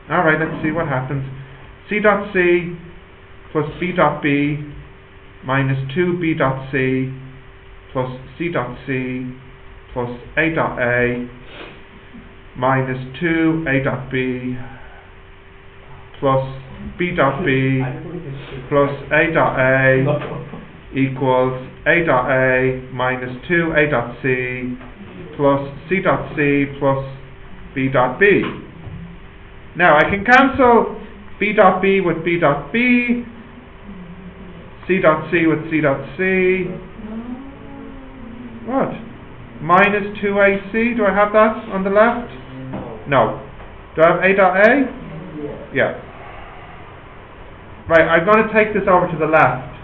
Alright, let's see what happens. C dot C plus B dot B minus 2B dot C plus C dot C plus A dot A minus 2A dot B plus B dot B plus A dot A equals A dot A minus 2A dot C plus C dot C plus B dot B. Now I can cancel B dot B with B dot B, C dot C with C dot C. What? minus 2AC. Do I have that on the left? No. Do I have A dot A? Yeah. Right, I'm going to take this over to the left.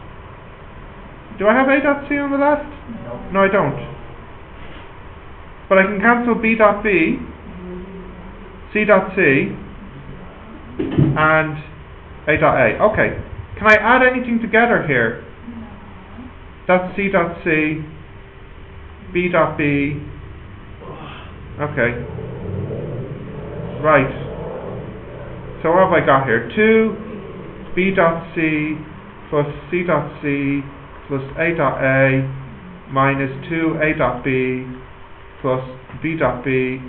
Do I have A dot C on the left? No, I don't. But I can cancel B dot B, C dot C, and A dot A. Okay. Can I add anything together here? That's C dot C, B dot B. Okay. Right. So what have I got here? 2 B dot C plus C dot C plus A dot A minus 2 A dot B plus B dot B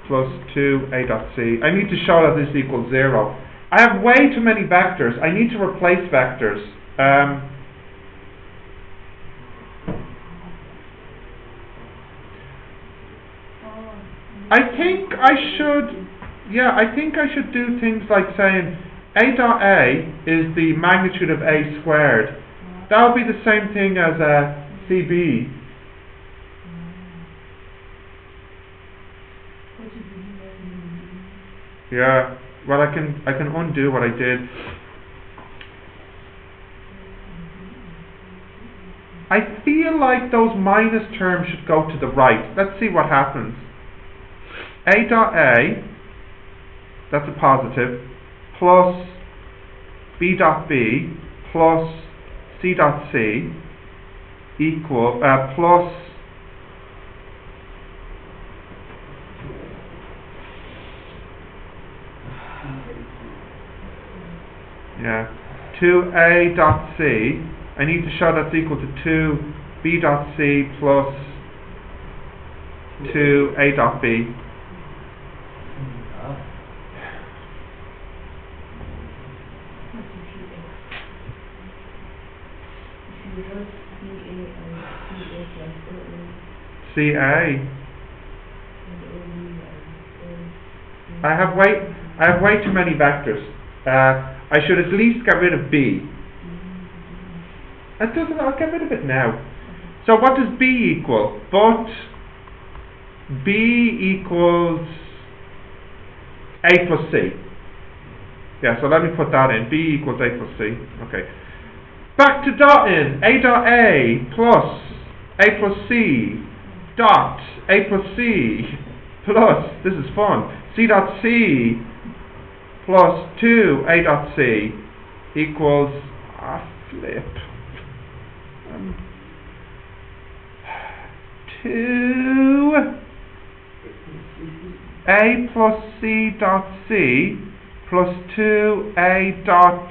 plus 2 A dot C. I need to show that this equals 0. I have way too many vectors. I need to replace vectors. I think I should do things like saying A dot A is the magnitude of A squared. That would be the same thing as CB. Yeah. Well, I can undo what I did. I feel like those minus terms should go to the right. Let's see what happens. A dot A, that's a positive, plus B dot B plus C dot C equal plus yeah 2A dot C. I need to show that's equal to 2 B dot C plus 2 A dot B. CA. I have way too many vectors. I should at least get rid of B. It doesn't. I'll get rid of it now. So what does B equal? But B equals A plus C. Yeah. So let me put that in. B equals A plus C. Okay. Back to dot in. A dot A plus A plus C dot A plus C plus, this is fun, C dot C plus 2 A dot C equals, flip, 2 A plus C dot C plus 2 A dot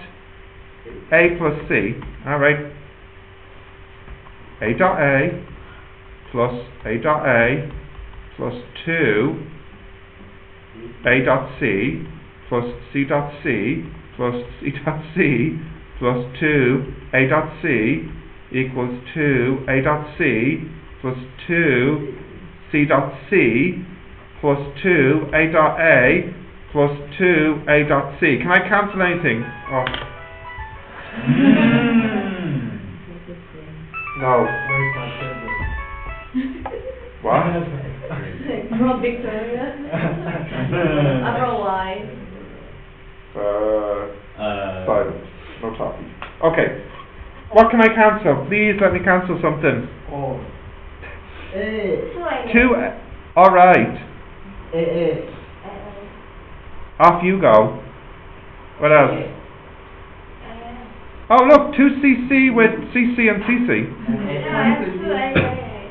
A plus C. Alright. A dot A plus A dot A plus 2 A dot C plus C dot C plus C dot C plus 2 A dot C equals 2 A dot C plus 2 C dot C plus 2 A dot A plus 2 A dot C. Can I cancel anything? Oh. No. What? Rob Victoria. Upper Y. Silence. No talking. Okay. What can I cancel? Please let me cancel something. Oh. 2. Alright. Off you go. What else? Oh look, 2CC with CC and CC.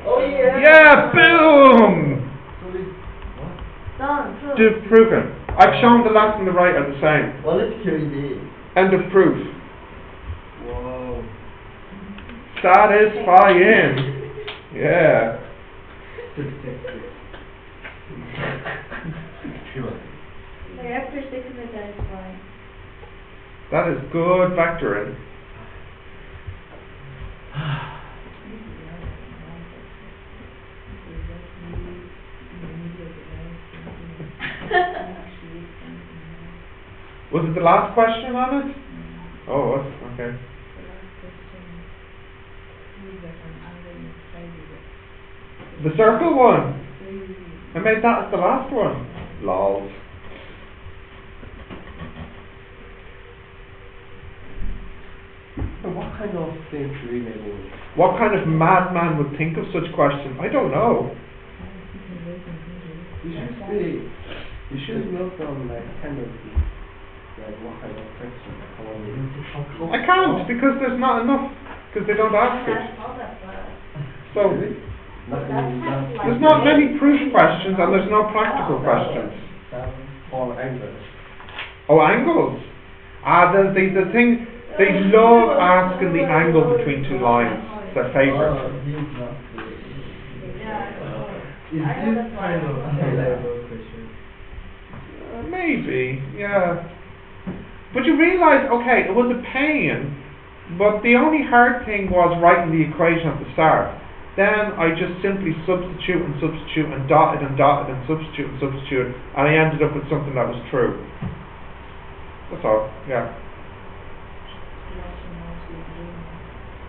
Oh yeah. Yeah, boom! Done. Proven. I've shown the left and the right are the same. Well, let's carry this. End of proof. Wow. Satisfying. Yeah. After 6 minutes, that's fine. That is good vectoring. Was it the last question on it? Oh, what? Okay. The circle one. I made that as the last one. Lols. And what kind of things do we maybe? What kind of madman would think of such questions? I don't know. You should know some like tendency, like what kind of question come on. I can't because there's not enough. Because they don't ask it. So there's not many proof questions and there's no practical questions. Or angles. Oh, angles. The thing. They love asking the angle between two lines. It's their favourite. Is this kind of high-level question? Maybe, yeah. But you realise, okay, it was a pain, but the only hard thing was writing the equation at the start. Then I just simply substitute and dotted and substitute, and I ended up with something that was true. That's all, yeah.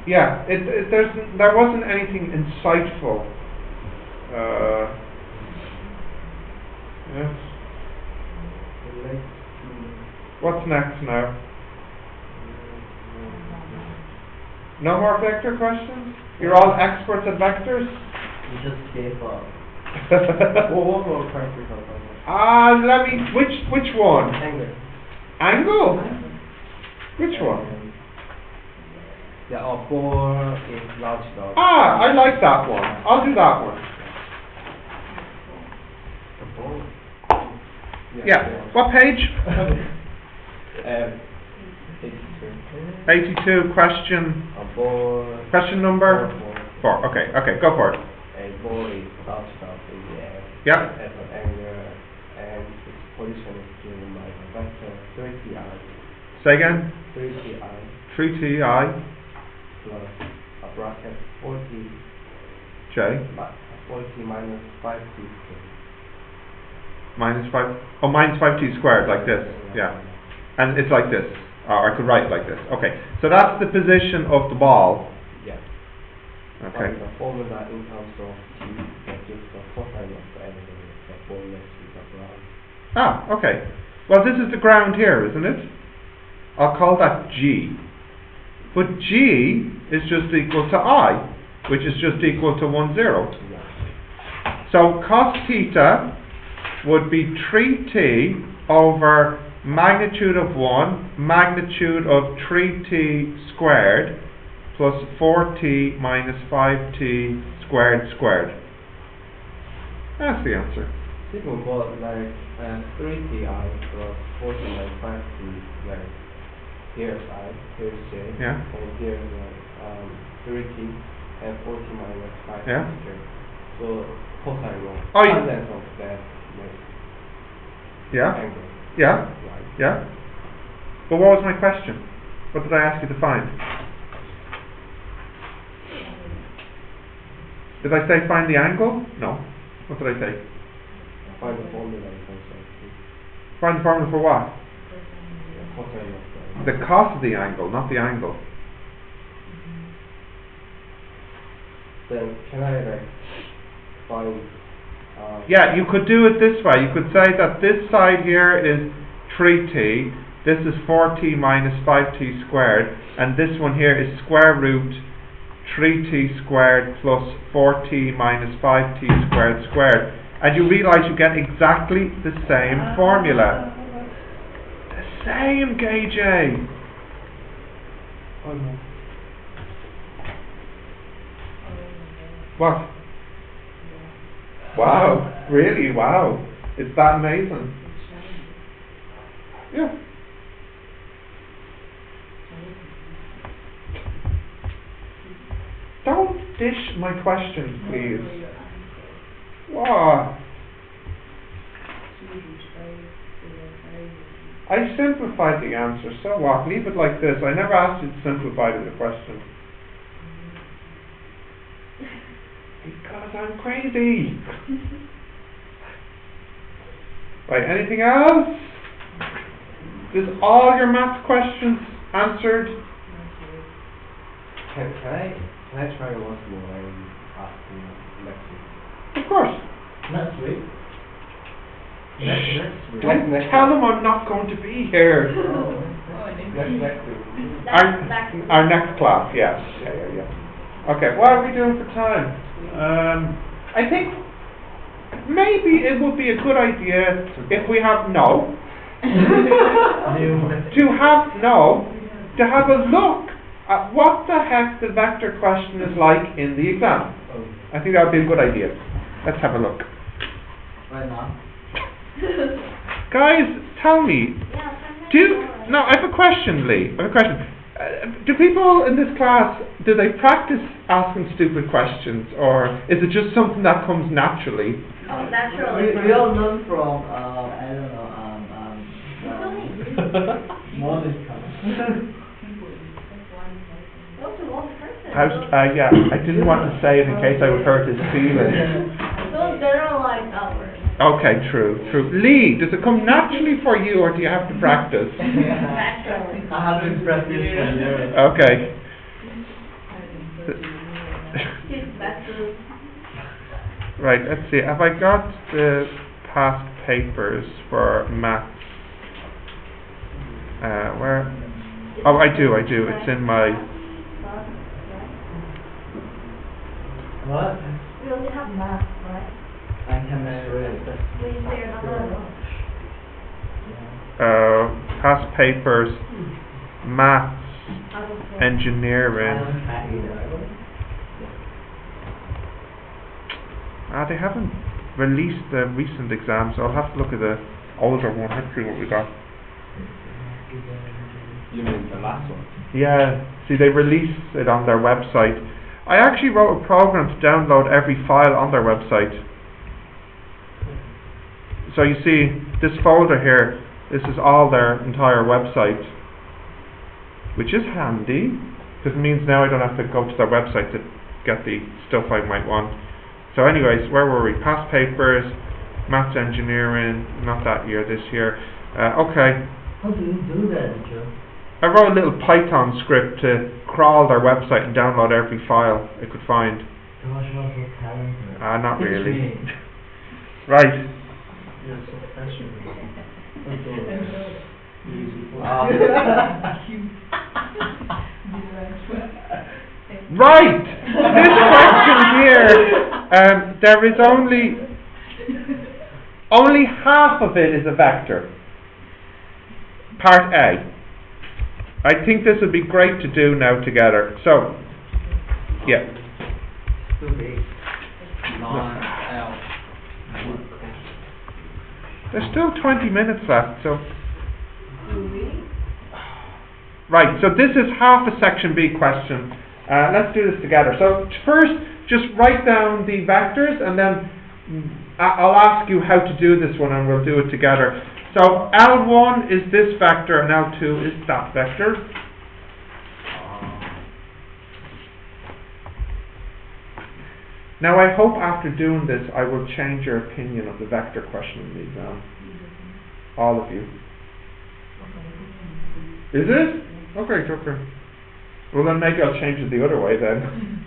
Yeah, there wasn't anything insightful. Yes. What's next now? No more vector questions? You're all experts at vectors? You just gave up. What more practical questions? Which one? Angle. Angle? Which one? Yeah, or 4 is large dot. I like that one. I'll do that one. Yeah. What page? 82. Question. Question number 4. Okay. Go for it. A ball is large dot in the air. Yeah. At an angle, and its position is given by the vector 3ti. Say again. 3ti 3ti. Plus a bracket 40 J. 40 minus 5t squared. Minus 5. Oh, minus 5t squared, like this. Yeah. And it's like this. Or I could write it like this. Okay. So that's the position of the ball. Yeah. Okay. And the formula in terms of t that gives the cosine of the angle, the formula is the ground. Okay. Well, this is the ground here, isn't it? I'll call that G. But G is just equal to I, which is just equal to 1, 0. Yeah. So cos theta would be 3t over magnitude of 1, magnitude of 3t squared, plus 4t minus 5t squared. That's the answer. This will go like 3ti plus 40 minus 5t squared. Here's I, here's j, Yeah. and here's 3t and 40 minus 5t Yeah. squared. So cosine of Oh, tangent of that Yeah. angle. Yeah. Right. Yeah. But what was my question? What did I ask you to find? Did I say find the angle? No. What did I say? Find the formula in terms of Find the formula for what? cosine of The cos of the angle, not the angle. Then can I like find? Yeah, you could do it this way. You could say that this side here is 3t, this is 4t minus 5t squared, and this one here is square root 3t squared plus 4t minus 5t squared. And you realise you get exactly the same formula. The same, KJ. Almost. What? Wow, really? Wow. It's that amazing. Yeah. Don't dish my questions, please. Wow. I simplified the answer, so what? Leave it like this. I never asked you to simplify the question. Because I'm crazy. Right, anything else? Is all your math questions answered? Can I try once more and ask you? next week. Of course. Next week. Next week. Tell them I'm not going to be here. Next week. Our next class, yeah. Okay, what are we doing for time? I think maybe it would be a good idea if we have to have a look at what the heck the vector question is like in the exam. I think that would be a good idea. Let's have a look. Right now. Guys, tell me. No, I have a question, Lee. I have a question. Do people in this class, do they practice asking stupid questions, or is it just something that comes naturally? Naturally. We all learn from I don't know modern class. Yeah, I didn't want to say it in case I would hurt his feelings. Don't generalize outward. Okay, true. Lee, does it come naturally for you, or do you have to practice? Naturally. I have been practicing for years. Okay. Right, let's see. Have I got the past papers for maths? Where? Oh, I do. It's in my... What? We only have math, right? I can measure Please say another. Past papers, maths, engineering. They haven't released the recent exams, so I'll have to look at the older one. Let's see what we got. You mean the last one? Yeah, see, they release it on their website. I actually wrote a program to download every file on their website. So you see, this folder here, this is all their entire website, which is handy, because it means now I don't have to go to their website to get the stuff I might want. So anyways, where were we? Past papers, maths engineering, not that year, this year. Okay. How do you do that, Joe? I wrote a little Python script to crawl their website and download every file I could find. Gosh, you're so talented. Not Teach really. me. Right. You're so passionate. Right. This question here, there is only half of it is a vector. Part A. I think this would be great to do now together. So, yeah. Too big. There's still 20 minutes left, so. Right, so this is half a section B question. Let's do this together. So first, just write down the vectors, and then I'll ask you how to do this one, and we'll do it together. So L1 is this vector, and L2 is that vector. Now I hope after doing this I will change your opinion of the vector question in the exam. All of you. Is it? Okay. Well then maybe I'll change it the other way then.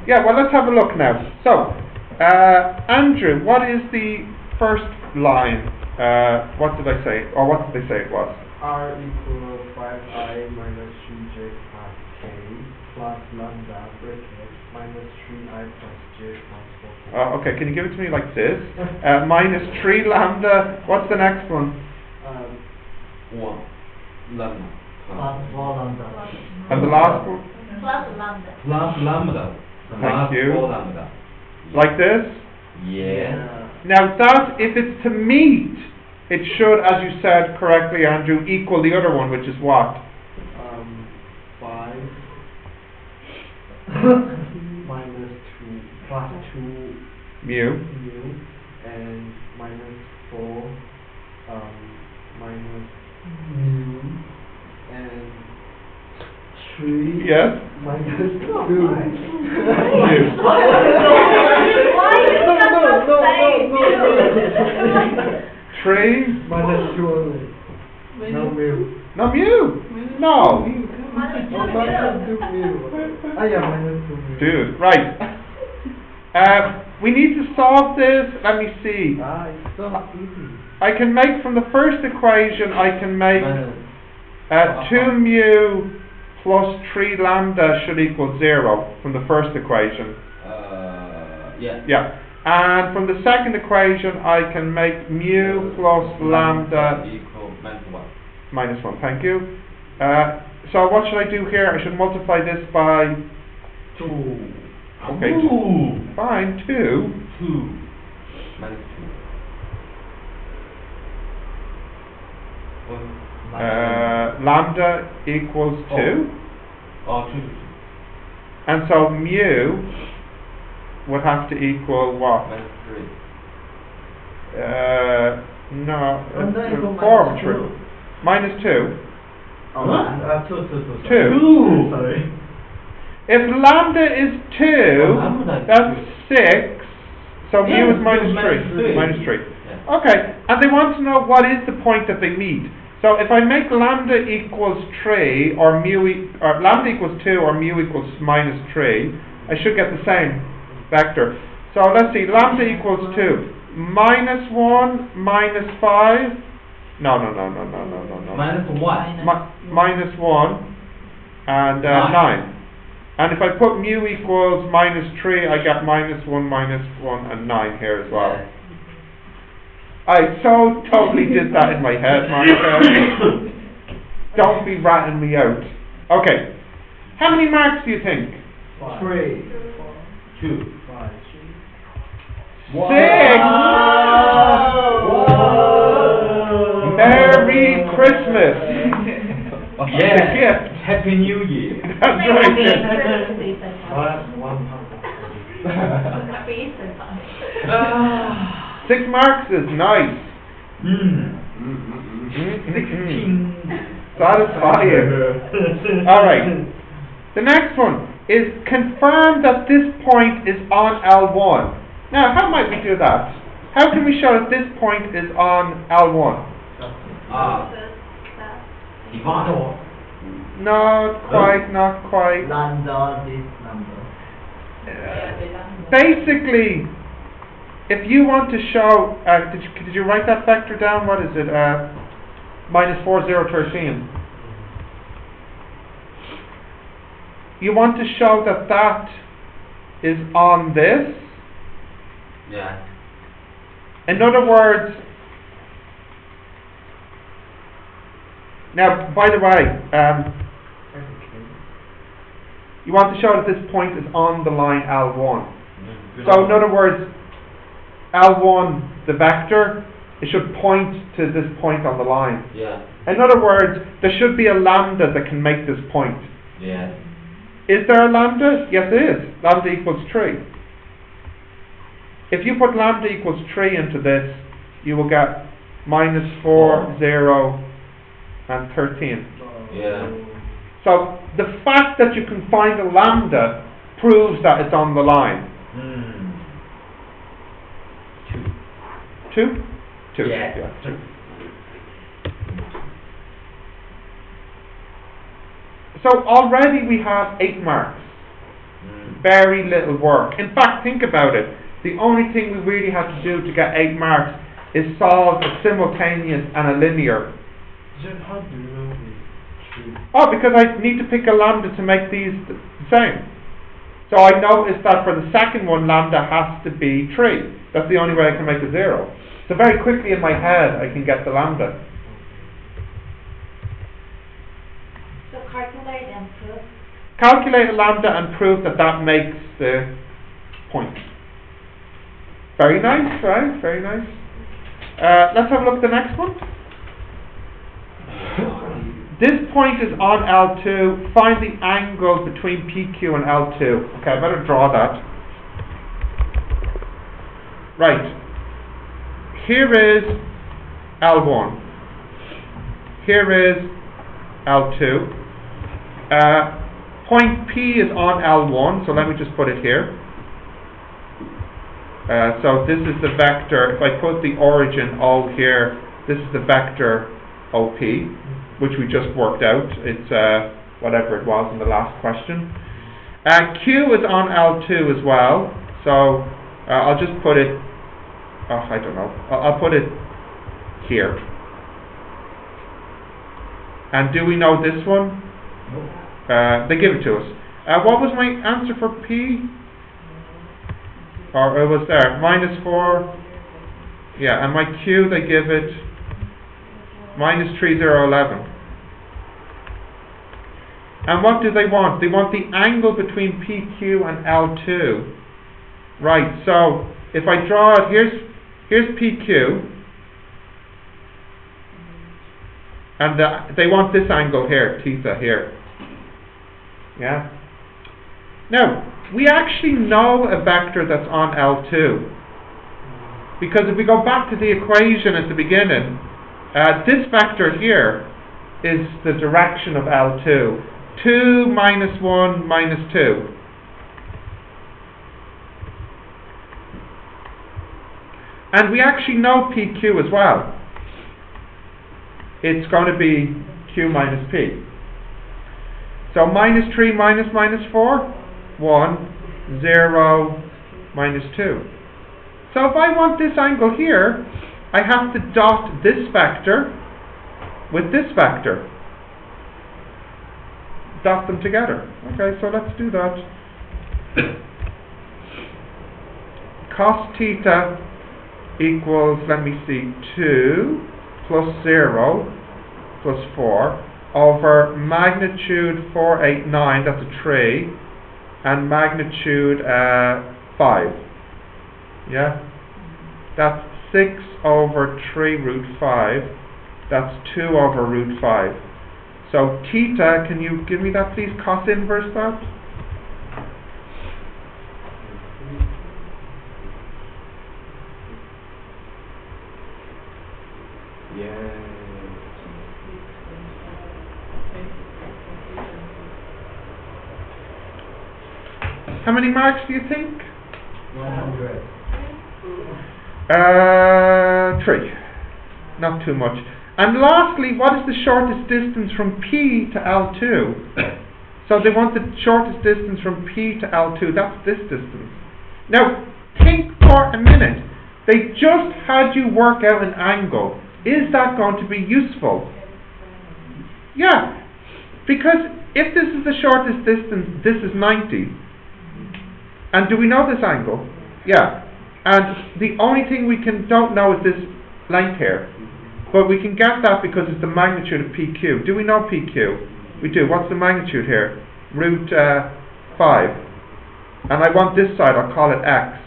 Yeah, well, let's have a look now. So, Andrew, what is the first line? What did I say? Or what did they say it was? R equals 5I minus 3j plus k plus lambda bracket minus 3I plus j plus 4k. Okay, can you give it to me like this? Minus 3 lambda. What's the next one? 1 lambda. Plus 4 lambda. And the last one? Plus lambda. Plus lambda. Thank you. 4 lambda. Like this? Yeah. Now that, if it's to meet, it should, as you said correctly, Andrew, equal the other one, which is what? 5 minus 2 plus 2 Mu. and minus 4 minus mu and Yes? minus 2. Why is that not saying two? 3? Minus 2 only. No mu. No, mu. No. Minus two Minus 2 mu. mu. Yeah, minus 2 mu. Dude, right. We need to solve this. Let me see. It's so easy. I can make from the first equation, I can make 2 mu plus 3 lambda should equal 0 from the first equation. Yeah. And from the second equation, I can make mu plus lambda equal minus 1. Thank you. So what should I do here? I should multiply this by 2. okay. Fine, 2. 2 minus 2. Lambda equals 2. Oh, 2. And so mu would have to equal what? Minus 3. No, Lambda equal 4 minus 3. 2. Minus 2. Oh, 2. 2. Sorry. If lambda is 2, lambda is that's 6. So Yeah, mu is minus minus 3. three. Minus 3. Yeah. Okay, and they want to know what is the point that they meet. So if I make lambda equals 3, or lambda equals 2, or mu equals minus 3, I should get the same vector. So let's see, lambda equals 2. Minus 1, minus 5. No. Minus 1. Minus 1 and 9. And if I put mu equals minus 3, I get minus 1, and 9 here as well. Yeah. I so totally did that in my head, Monica. Don't be ratting me out. Okay. How many marks do you think? 3. 2. 5. 6! Merry Christmas! Yes. The gift. Happy New Year. That's right. yes. 1 6 marks is nice. 16. Satisfying. Alright. The next one is confirm that this point is on L1. Now, how might we do that? How can we show that this point is on L1? Divide. Not quite. Lambda, this number. Basically, if you want to show, did you write that vector down? What is it? Minus 4, 0, 13. You want to show that that is on this. Yeah. In other words, now, by the way, you want to show that this point is on the line L1. So, in other words, L1, the vector, it should point to this point on the line. Yeah. In other words, there should be a lambda that can make this point. Yeah. Is there a lambda? Yes, it is. Lambda equals 3. If you put lambda equals 3 into this, you will get minus 4, 0, and 13. Yeah. So the fact that you can find a lambda proves that it's on the line. 2? 2. Yeah. 2. So already we have 8 marks. Very little work. In fact, think about it. The only thing we really have to do to get 8 marks is solve a simultaneous and a linear. Then how do you know the 3? Oh, because I need to pick a lambda to make these the same. So I noticed that for the second one, lambda has to be 3. That's the only way I can make a 0. So very quickly in my head, I can get the lambda. So calculate and prove. Calculate a lambda and prove that that makes the point. Very nice, right? Very nice. Let's have a look at the next one. This point is on L2. Find the angle between PQ and L2. Okay, I better draw that. Right. Here is L1. Here is L2. point P is on L1, so let me just put it here. So this is the vector. If I put the origin O here, this is the vector OP, which we just worked out. It's whatever it was in the last question. Q is on L2 as well, so I'll just put it, I don't know, I'll put it here. And do we know this one? They give it to us. What was my answer for P? Or it was there, -4. Yeah, and my Q, they give it -3011. And what do they want? They want the angle between PQ and L2. Right, so if I draw it, here's PQ. And they want this angle here, theta here. Yeah? Now, we actually know a vector that's on L2. Because if we go back to the equation at the beginning, this vector here is the direction of L2. 2 minus 1 minus 2. And we actually know PQ as well. It's going to be Q minus P. So -3 minus -4, 1, 0, minus 2. So if I want this angle here, I have to dot this vector with this vector. Dot them together. Okay, so let's do that. Cos theta equals, let me see, 2 plus 0 plus 4 over magnitude 489, that's a 3, and magnitude 5. Yeah? That's 6 over 3 root 5. That's 2 over root 5. So theta, can you give me that please? Cos inverse that? Yeah. How many marks do you think? 100. 3. Not too much. And lastly, what is the shortest distance from P to L2? So they want the shortest distance from P to L2. That's this distance. Now, think for a minute. They just had you work out an angle. Is that going to be useful? Yeah. Because if this is the shortest distance, this is 90. And do we know this angle? Yeah. And the only thing we don't know is this length here. But we can get that because it's the magnitude of PQ. Do we know PQ? We do. What's the magnitude here? Root 5. And I want this side, I'll call it x.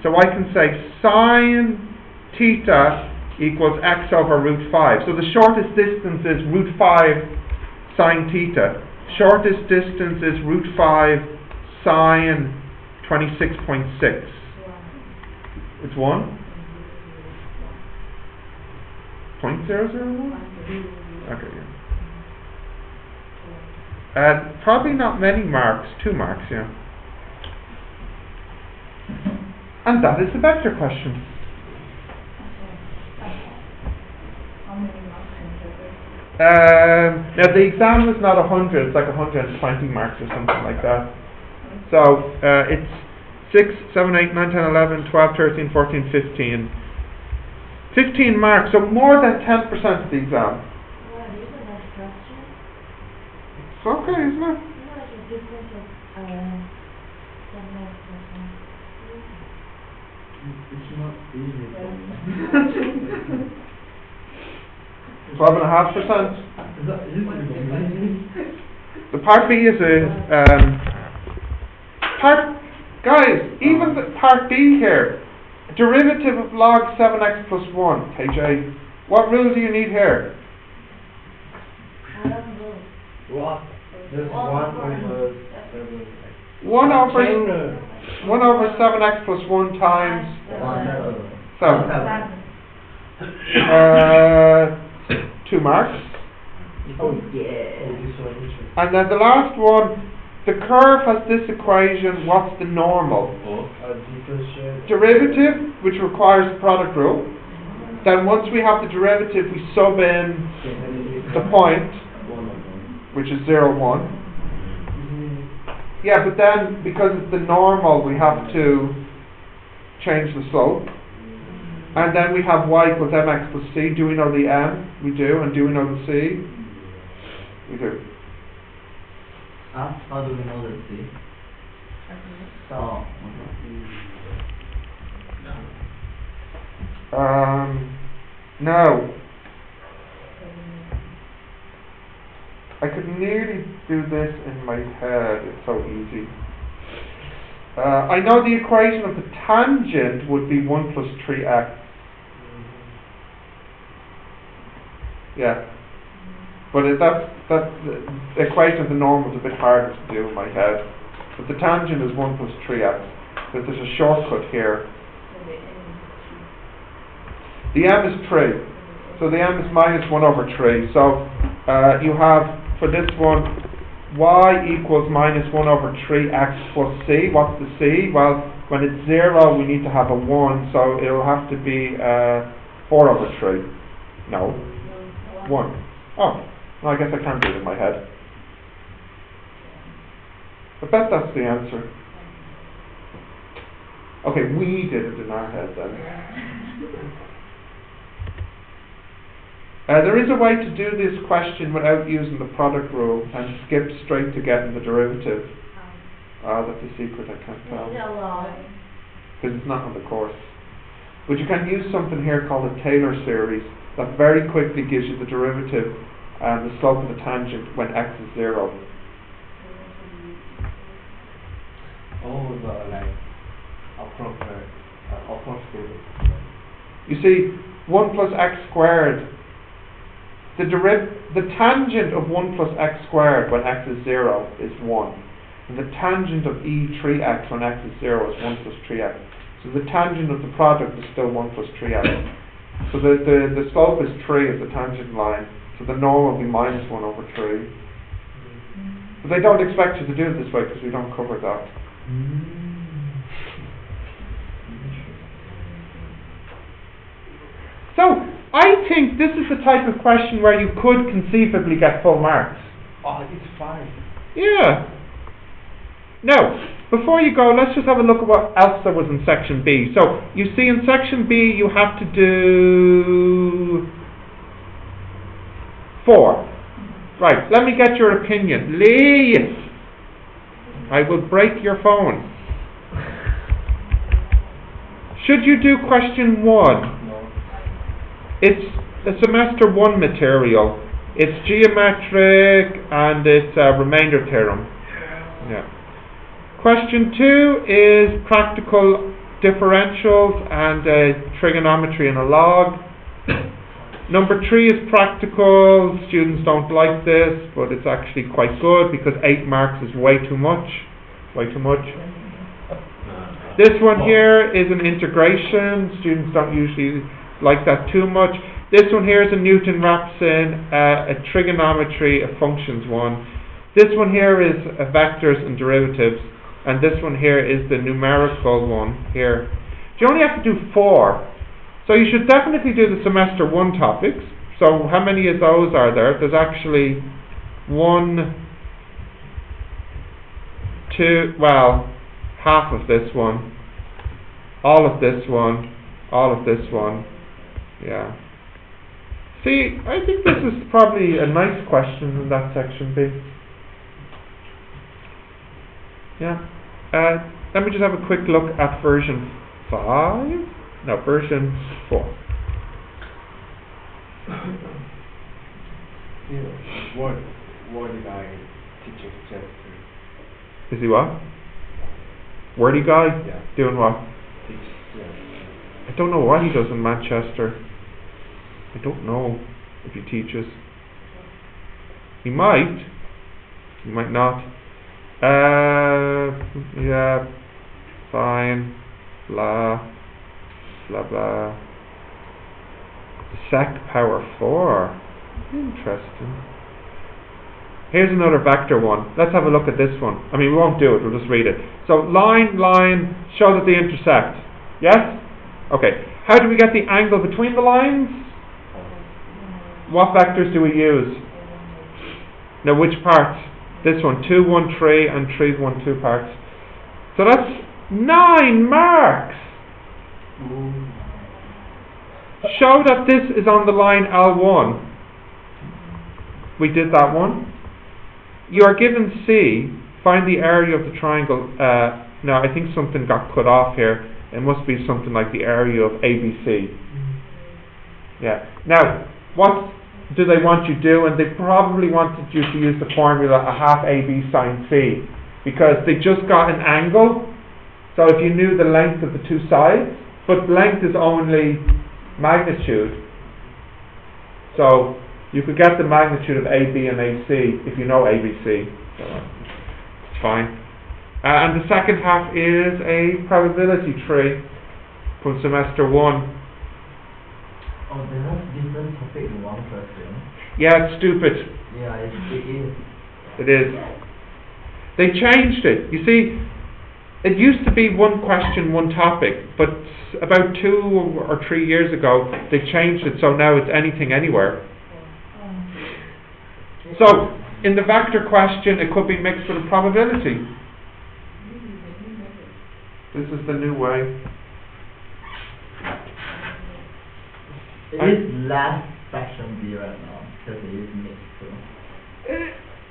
So I can say sine theta equals x over root 5. So the shortest distance is root 5 sine theta. Shortest distance is root 5 sine 26.6. It's 1? 0.001? Okay, yeah. Probably not many marks, 2 marks, yeah. And that is the vector question. How many marks in Now the exam is not 100, it's like 120 marks or something like that. So it's 6, 7, 8, 9, 10, 11, 12, 13, 14, 15. 15 marks, so more than 10% of the exam. It's okay, isn't it? It's not easy. 12.5%. Is that easy for me? The part B is guys, even the part B here, derivative of log 7x plus 1, page 8. What rule do you need here? What? Just 1 over 7. 1 over 7x plus 1 times 7. 2 marks. Oh yeah. And then the last one, the curve has this equation, what's the normal? Differentiate. Derivative, which requires the product rule. Then once we have the derivative, we sub in the point, which is 0, 1. Yeah, but then, because it's the normal, we have to change the slope. And then we have y equals mx plus c. Do we know the m? We do. And do we know the c? We do. How do we know the C? Oh, no. I could nearly do this in my head. It's so easy. I know the equation of the tangent would be 1 plus 3x. Yeah. But that's the equation of the normal is a bit harder to do in my head. But the tangent is 1 plus 3x. But there's a shortcut here. The m is 3. So the m is minus 1 over 3. So you have, for this one, y equals minus 1 over 3x plus c. What's the c? Well, when it's 0, we need to have a 1. So it'll have to be 4 over 3. No. 1. Oh. No, I guess I can't do it in my head. I bet that's the answer. Okay, we did it in our head then. There is a way to do this question without using the product rule and skip straight to getting the derivative. That's a secret, I can't tell. Because it's not on the course. But you can use something here called a Taylor series that very quickly gives you the derivative and the slope of the tangent when x is 0. Oh, like approximate. You see, 1 plus x squared, the tangent of 1 plus x squared when x is 0 is 1. And the tangent of e3x when x is 0 is 1 plus 3x. So the tangent of the product is still 1 plus 3x. So the slope is 3 of the tangent line. So the norm will be minus 1 over 3. But they don't expect you to do it this way because we don't cover that. So, I think this is the type of question where you could conceivably get full marks. Oh, it's fine. Yeah. Now, before you go, let's just have a look at what else there was in section B. So, you see in section B you have to do 4. Right, let me get your opinion. Leave! I will break your phone. Should you do question 1? No. It's a semester 1 material. It's geometric and it's a remainder theorem. Yeah. Question 2 is practical differentials and trigonometry in a log. Number 3 is practical. Students don't like this, but it's actually quite good because 8 marks is way too much. Way too much. This one here is an integration. Students don't usually like that too much. This one here is a Newton-Raphson, a trigonometry, a functions one. This one here is vectors and derivatives. And this one here is the numerical one here. You only have to do 4. So you should definitely do the semester 1 topics. So how many of those are there? There's actually 1, 2, well, half of this one, all of this one, all of this one. Yeah. See, I think this is probably a nice question in that section B. Yeah. Let me just have a quick look at version 5. No, version 4. Wordy guy teaching chemistry. Is he what? Wordy guy? Yeah. Doing what? Yeah. I don't know what he does in Manchester. I don't know if he teaches. He might. He might not. Yeah. Fine. Blah. Blah blah. Sec power 4. Interesting. Here's another vector one. Let's have a look at this one. I mean, we won't do it, we'll just read it. So line, line, show that they intersect. Yes? Okay. How do we get the angle between the lines? What vectors do we use? Now, which parts? This one, 2, 1, 3, and 3, 1, 2 parts. So that's 9 marks. Show that this is on the line L1. We did that one. You are given C. Find the area of the triangle. Now, I think something got cut off here. It must be something like the area of ABC. Yeah. Now, what do they want you to do? And they probably wanted you to use the formula a half AB sine C, because they just got an angle. So if you knew the length of the two sides, but length is only magnitude. So you could get the magnitude of AB and AC if you know ABC. So it's fine. And the second half is a probability tree from semester 1. Oh, they have different topic in one question. Yeah, it's stupid. Yeah, it is. It is. They changed it. You see, it used to be one question, one topic, but about 2 or 3 years ago, they changed it, so now it's anything, anywhere. So, in the vector question, it could be mixed with a probability. This is the new way. It is last section B right now, because it is mixed too.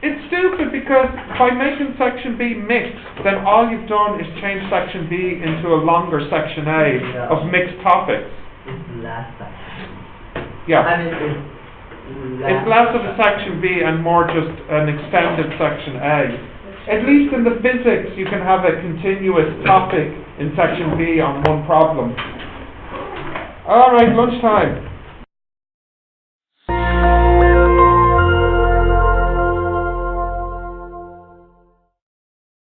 It's stupid because by making section B mixed, then all you've done is change section B into a longer section A of mixed topics. It's last section. Yeah. I mean, It's less of a section B and more just an extended section A. At least in the physics, you can have a continuous topic in section B on one problem. Alright, lunchtime.